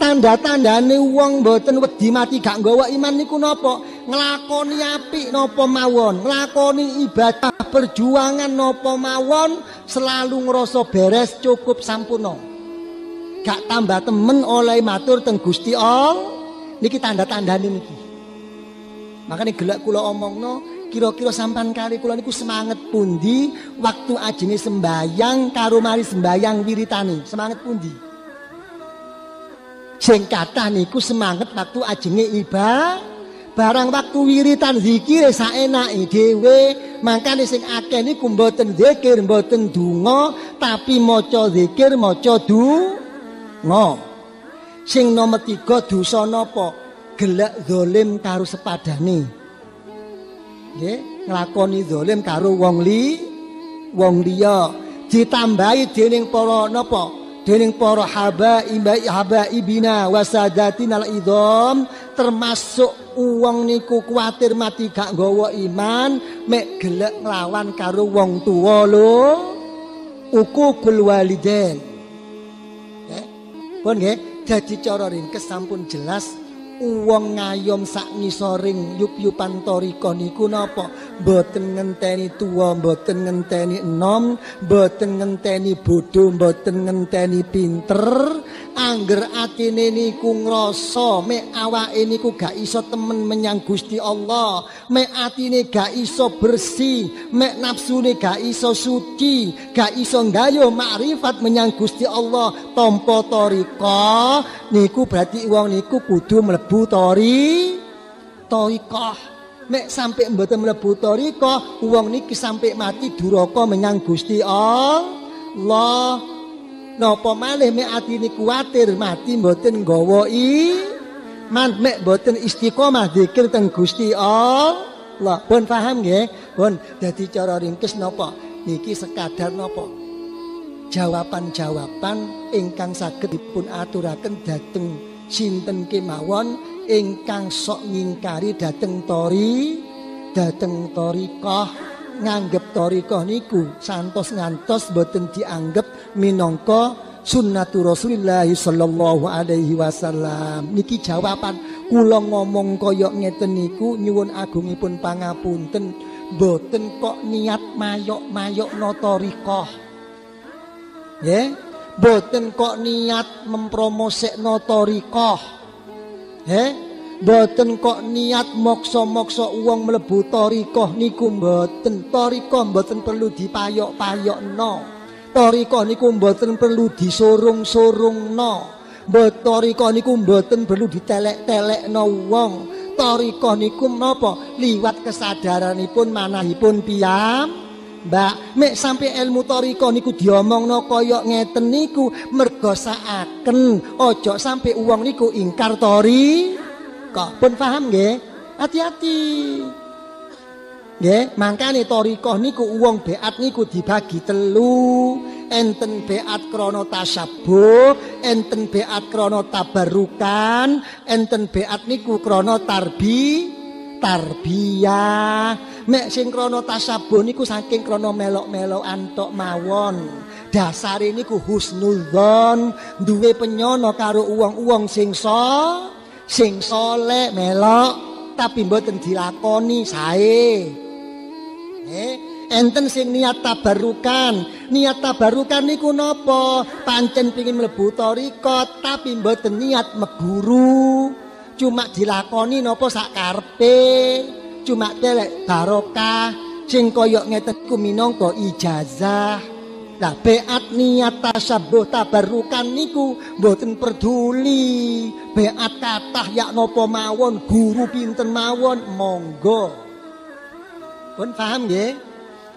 Tanda-tandane wong mboten wedi mati gak nggawa iman niku napa? Nglakoni apik napa mawon, nglakoni ibadah perjuangan napa mawon, selalu ngrasa beres cukup sampurna. Gak tambah temen oleh matur teng Gusti Allah. Niki tanda-tandane niki. Makanya gelek kula omongno, kira-kira sampan kali kula niku semangat pundi waktu ajenge sembayang karo mari sembayang wiritane, semangat pundi? Sing kathah niku semangat waktu ajenge barang waktu wiritan zikir saenake dhewe. Makane sing akeh niku mboten zikir, mboten donga, tapi maca zikir, maca donga. Sing nomor 3 dosa napa? Gelek zalim karo sepadane. Nggih, nglakoni zalim karo wong liya. Ditambahi dening para napa? Dening para habaibina wasadatinal idham, termasuk wong niku kuwatir mati gak nggawa iman, mek gelek nglawan karo wong tuwa lho. Uququl walidain. Nggih. Pun nggih. Jadi cara ringkes sampun jelas wong ngayom sak ngisoring yup-yupan thariqah niku napa? Mboten ngenteni tuwa, mboten ngenteni enom, mboten ngenteni bodho, mboten ngenteni pinter. Angger atine niku ngrasa mek awake niku gak iso temen menyang Gusti Allah, mek atine gak iso bersih, mek nafsune gak iso suci, gak iso nggayuh makrifat menyang Gusti Allah tanpa thariqah, niku berarti wong niku kudu mlebu thariqah. Mek sampai mboten mlebu thariqah, wong niki sampai mati duraka menyang Gusti Allah. Napa malih mek atine kuwatir mati mboten nggawa iman, mek mboten istiqomah zikir teng Gusti Allah. Pun paham nggih? Pun dadi cara ringkes napa? Niki sekadar napa? Jawaban-jawaban ingkang saged dipun aturaken dhateng sinten kemawon ingkang sok ngingkari dhateng thariqah, nganggep thariqah niku santos ngantos boten dianggep minangka sunnatur Rasulillah sallallahu alaihi wasallam. Niki jawaban kula ngomong kaya ngeten niku nyuwun agungipun pangapunten, boten kok niat mayok-mayokno thariqah. Nggih, boten kok niat mempromosekno thariqah. Mboten kok niat moksa-moksa wong mlebu thariqah niku mboten. Thariqah mboten perlu dipayok-payokno. Thariqah niku mboten perlu disurung-surungno. Thariqah niku mboten perlu ditelek-telekno wong. Thariqah niku napa? Liwat kesadaranipun manahipun Mbak, mek sampai ilmu thariqah niku diomongno kaya ngeten niku mergo saaken ojo sampai uang niku ingkar thariqah. Pun paham nggih? Hati-hati. Nggih, mangkane thariqah niku uang beat niku dibagi 3. Enten beat krana tasabbuh, enten beat krana tabarrukan, enten beat niku krana tarbiyah. Mek sing krana tasabbuh niku saking krana melok-melokan tok mawon. Dasare niku husnudzon, duwe penyono karo uwong-uwong sing saleh melok tapi mboten dilakoni sae. Enten sing niat tabarukan. Niat tabarukan niku napa? Pancen pengin mlebu thariqah tapi mboten niat meguru. Cuma dilakoni napa sak karepe. Cuma telek barokah sing kaya ngeten ku minangka ijazah. Lah beat niat tasabbuh tabarukan niku mboten peduli. Beat kathah yak napa mawon, guru pinten mawon, monggo. Pun paham nggih?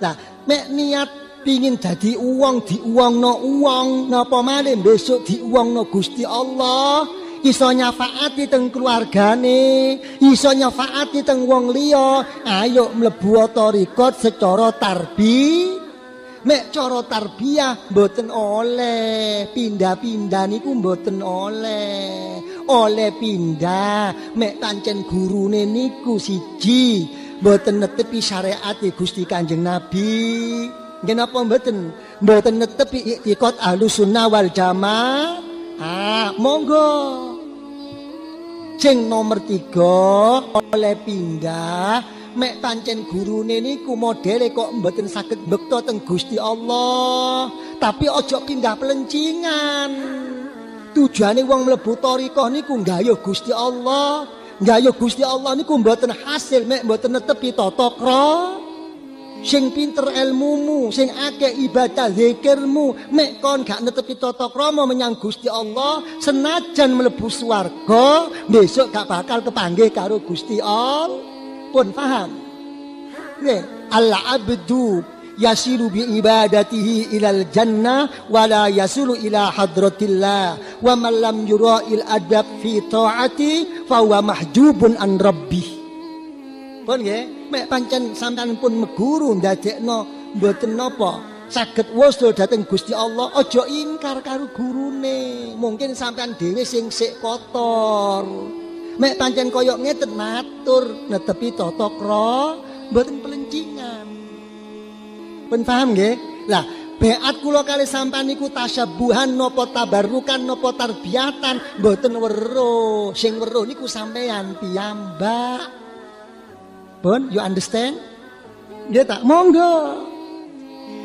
Lah mek niat pingin dadi uwong diuwongno uwong, napa malih besok diuwongno Gusti Allah. Iso nyafaati teng keluargane, iso nyafaati teng wong liya. Ayo mlebu thariqah secara mek cara tarbiyah mboten oleh pindah-pindah niku mboten oleh pindah mek pancen gurune niku siji mboten netepi syariat Gusti Kanjeng Nabi. Nggih napa mboten netepi iktikad Ahlussunnah wal Jamaah. Monggo. Sing nomor 3 oleh pindah mek pancen gurune niku modele kok mboten saged bekta teng Gusti Allah. Tapi ojo pindah pelencingan. Tujuane wong mlebu thariqah niku nggayuh Gusti Allah. Nggayuh Gusti Allah niku mboten hasil mek mboten netepi tata krama. Sing pinter ilmumu, sing akeh ibadah zikirmu, mek kon gak netepi tata krama menyang Gusti Allah, senajan mlebu swarga, besok gak bakal kepanggih karo Gusti Allah. Pun paham? Nggih, al-abdu yasiru bi ibadatihi ilal jannah wa la yasulu ila hadratillah wa man lam yura'il adab fi ta'ati fa huwa mahjubun an rabbih. Pun nggih, mek pancen sampean pun meguru ndadekno mboten napa saged wusul dhateng Gusti Allah, aja ingkar karo gurune. Mungkin sampean dhewe sing sik kotor. Mek pancen kaya ngeten matur netepi tata krama mboten pelencingan. Pun paham nggih? Lah, beat kula kali sampean niku tasyabuhan napa tabarukan napa tarbiyatan mboten weruh. Sing weruh niku sampean piyambak. Pun, you understand? Nggih ta? Monggo.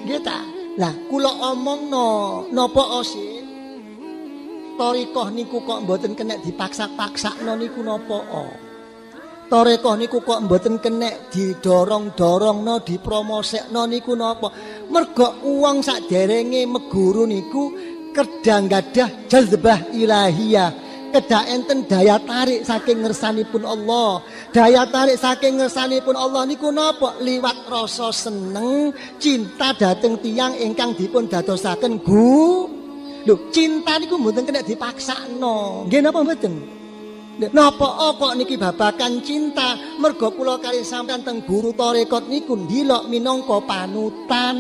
Nggih ta? Lah, kula omongno napa osin? Thariqah niku kok mboten kena dipaksa-paksakno niku napa? Thariqah niku kok mboten kena didorong-dorongno, dipromosekno niku napa? Mergo uwang saderenge meguru niku kedang gadah jazbah ilahiyah. Kedah enten daya tarik saking ngersanipun Allah. Daya tarik saking ngersanipun Allah niku napa? Liwat rasa seneng, cinta dhateng tiyang ingkang dipun dadosaken Lho, cinta niku mboten kena dipaksakno. Nggih napa mboten? Napa kok niki babakan cinta? Mergo kula kali sampean teng guru tarekat niku ndelok minangka panutan.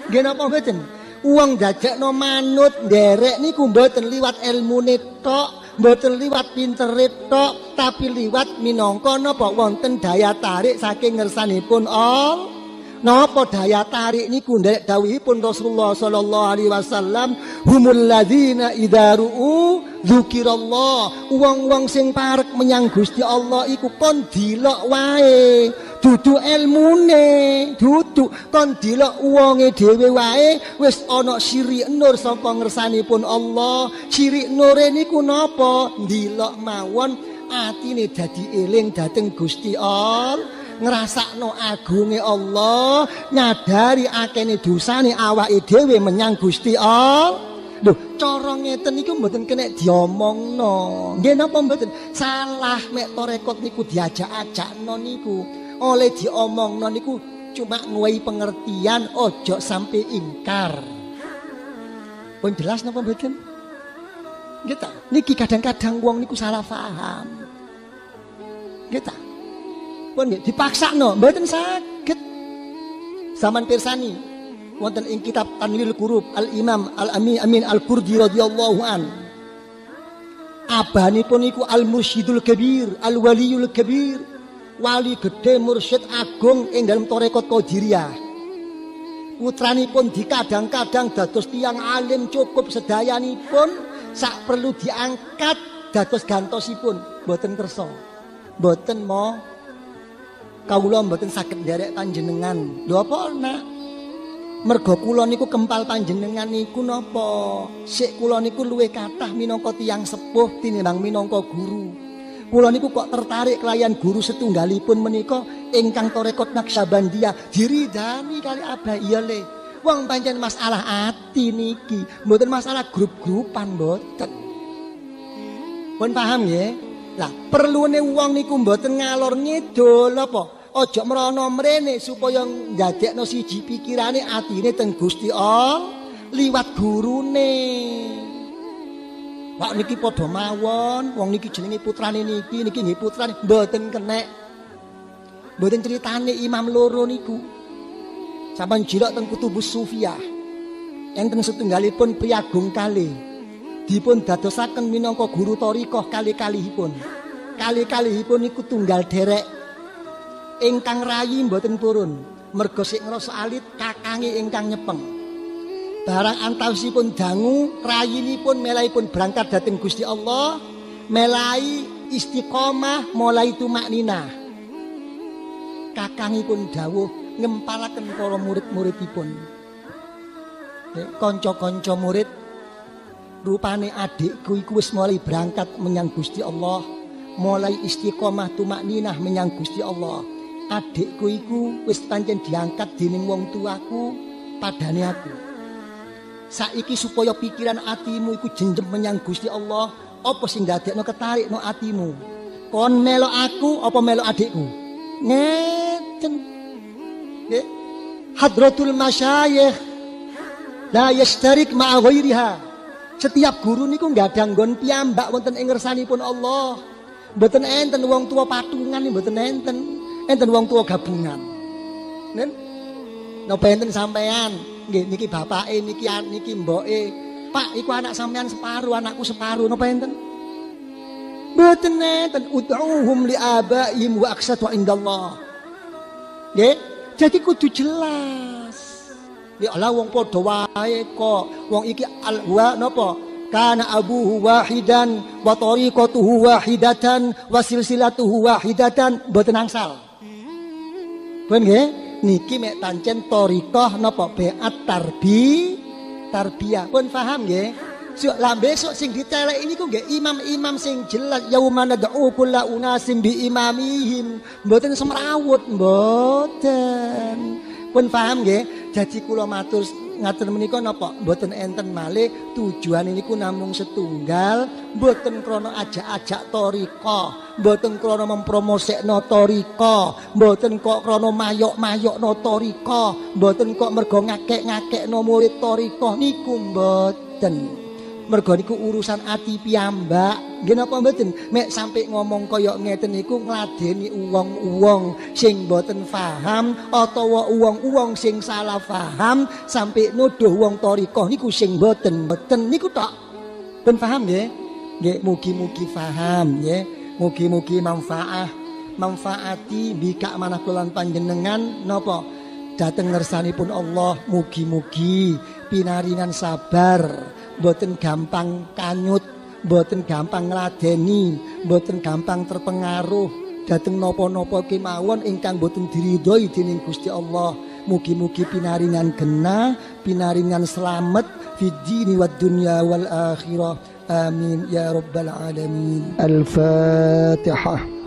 Nggih napa mboten? Wong dadekno manut nderek niku mboten liwat ilmune tok, mboten liwat pintere tok, tapi liwat minangka napa wonten daya tarik saking ngersanipun Allah. Napa daya tarik niku nderek dawuhipun Rasulullah sallallahu alaihi wasallam, humul ladzina idza ru'u dzikirallah. Wong-wong sing parek menyang Gusti Allah iku kon dilok wae, dudu ilmune, dudu kon dilok wonge dhewe wae wis ana sirik nur saka ngersanipun Allah. Sirik nure niku napa? Dilok mawon atine dadi eling dhateng Gusti Allah, ngrasakno agunge Allah, nyadari akene dosane awake dhewe menyang Gusti Allah. Lho, cara ngeten niku mboten kena diomongno. Nggih napa mboten? Salah mek tarekot niku diajak-ajakno niku. Oleh diomongno niku cuma nguwai pengertian, ojo sampai ingkar. Pun jelas napa mboten? Nggih ta? Niki kadang-kadang wong niku salah paham. Nggih ta? Pun nggih dipaksakno, mboten saged. Zaman pirsani wonten ing kitab Tanwirul Qurub Al-Imam Al-Amin Al-Qurdi radhiyallahu an. Abanipun iku Al-Mursyidul Kabir, Al-Waliyul Kabir, wali gede mursyid agung ing dalam tarekat Qadiriyah. Putranipun dikadang-kadang dados tiyang alim cukup sedayanipun, sak perlu diangkat dados gantosipun, boten kersa. Boten mau kawula mboten saged nderek panjenengan. Lho apa nak? Mergo kula niku kempal panjenengan niku napa? Sik kula niku luwih kathah minangka tiyang sepuh tinimbang minangka guru. Kula niku kok tertarik kelayan guru setunggalipun menika ingkang tarekot Naqsyabandiyah diridani kali Abah iya le. Wong pancen masalah ati niki, mboten masalah grup-grupan mboten. Pun paham nggih? Lah perlune wong niku mboten ngalor ngidul apa? Ojo merono mrene supaya ndadekno siji pikirane atine teng Gusti Allah liwat gurune. Pak niki padha mawon, wong niki jenenge putrane niki nggih putrane mboten kenek. Mboten critane imam loro niku. Sampeyan jilok teng Kutubus Sufiyah. Enten setunggalipun priagung kalih. Dipun dadosaken minangka guru thariqah kalih-kalihipun. Kalih-kalihipun niku tunggal derek. Ingkang rayi mboten purun, mergo sik ngrasa alit kakange ingkang nyepeng. Barang antawisipun dangu, rayinipun melahipun berangkat dhateng Gusti Allah, melahi istiqomah, mulai tumakninah. Kakangipun dawuh ngempalaken para murid-muridipun. Kanca-kanca murid, rupane adikku iku wis mulai berangkat menyang Gusti Allah, mulai istiqomah tumakninah menyang Gusti Allah. Adikku iku wis pancen diangkat dening wong tuaku padane aku. Saiki supaya pikiran atimu iku jenjem menyang Gusti Allah, apa sing ndadekno ketarikno atimu? Kon melok aku apa melok adikku? Ngeten. Nggih. Hadratul masyayikh la yastarik ma'a ghairiha. Setiap guru niku nggada nggon piyambak wonten ing ngersanipun Allah. Mboten enten wong tua patungan, mboten enten. Enten wong tua gabungan. Nen? Napa enten sampean? Nggih niki bapake, niki mboke. Pak, iku anak sampean separuh, anakku separuh. Napa enten? Mboten enten. Ud'uhum li abaihim wa aqsatu indallah. Nggih, jadi kudu jelas. Ya Allah wong padha wae kok. Wong iki al-wa napa? Kana abuhu wahidan wa tariqatuhu wahidatan wa silsilatuhu wahidatan. Mboten angsal. Pun nggih, niki mek pancen thariqah napa beat tarbiyah. Pun paham nggih? Sok lah besok sing diteleki niku nggih imam-imam sing jelas yauma nad'u kulla unasim bi imamihim. Mboten semrawut, mboten. Pun paham nggih? Jadi kula matur ngaten menika napa mboten enten malih tujuan niku namung setunggal, mboten krana ajak-ajak thariqah, mboten krana mempromosekno thariqah, mboten kok krana mayok-mayokno thariqah, mboten kok mergo ngakek-ngakekno murid thariqah niku mboten. Mergo niku urusan ati piyambak. Nggih napa mboten? Mek sampai ngomong kaya ngeten niku ngladeni wong-wong sing mboten paham utawa wong-wong sing salah paham sampai nuduh wong thariqah niku sing mboten niku tok. Ben paham nggih? Nggih mugi-mugi paham nggih. Mugi-mugi manfaati bika manah kula panjenengan napa dhateng ngersanipun Allah. Mugi-mugi pinaringan sabar. Mboten gampang kanyut, mboten gampang ngladeni, mboten gampang terpengaruh dhateng napa-napa kemawon ingkang mboten diridhoi dening Gusti Allah. Mugi-mugi pinaringan genah, pinaringan slamet fid dini wad dunya wal akhirah. Amin ya rabbal alamin. Al-Fatihah.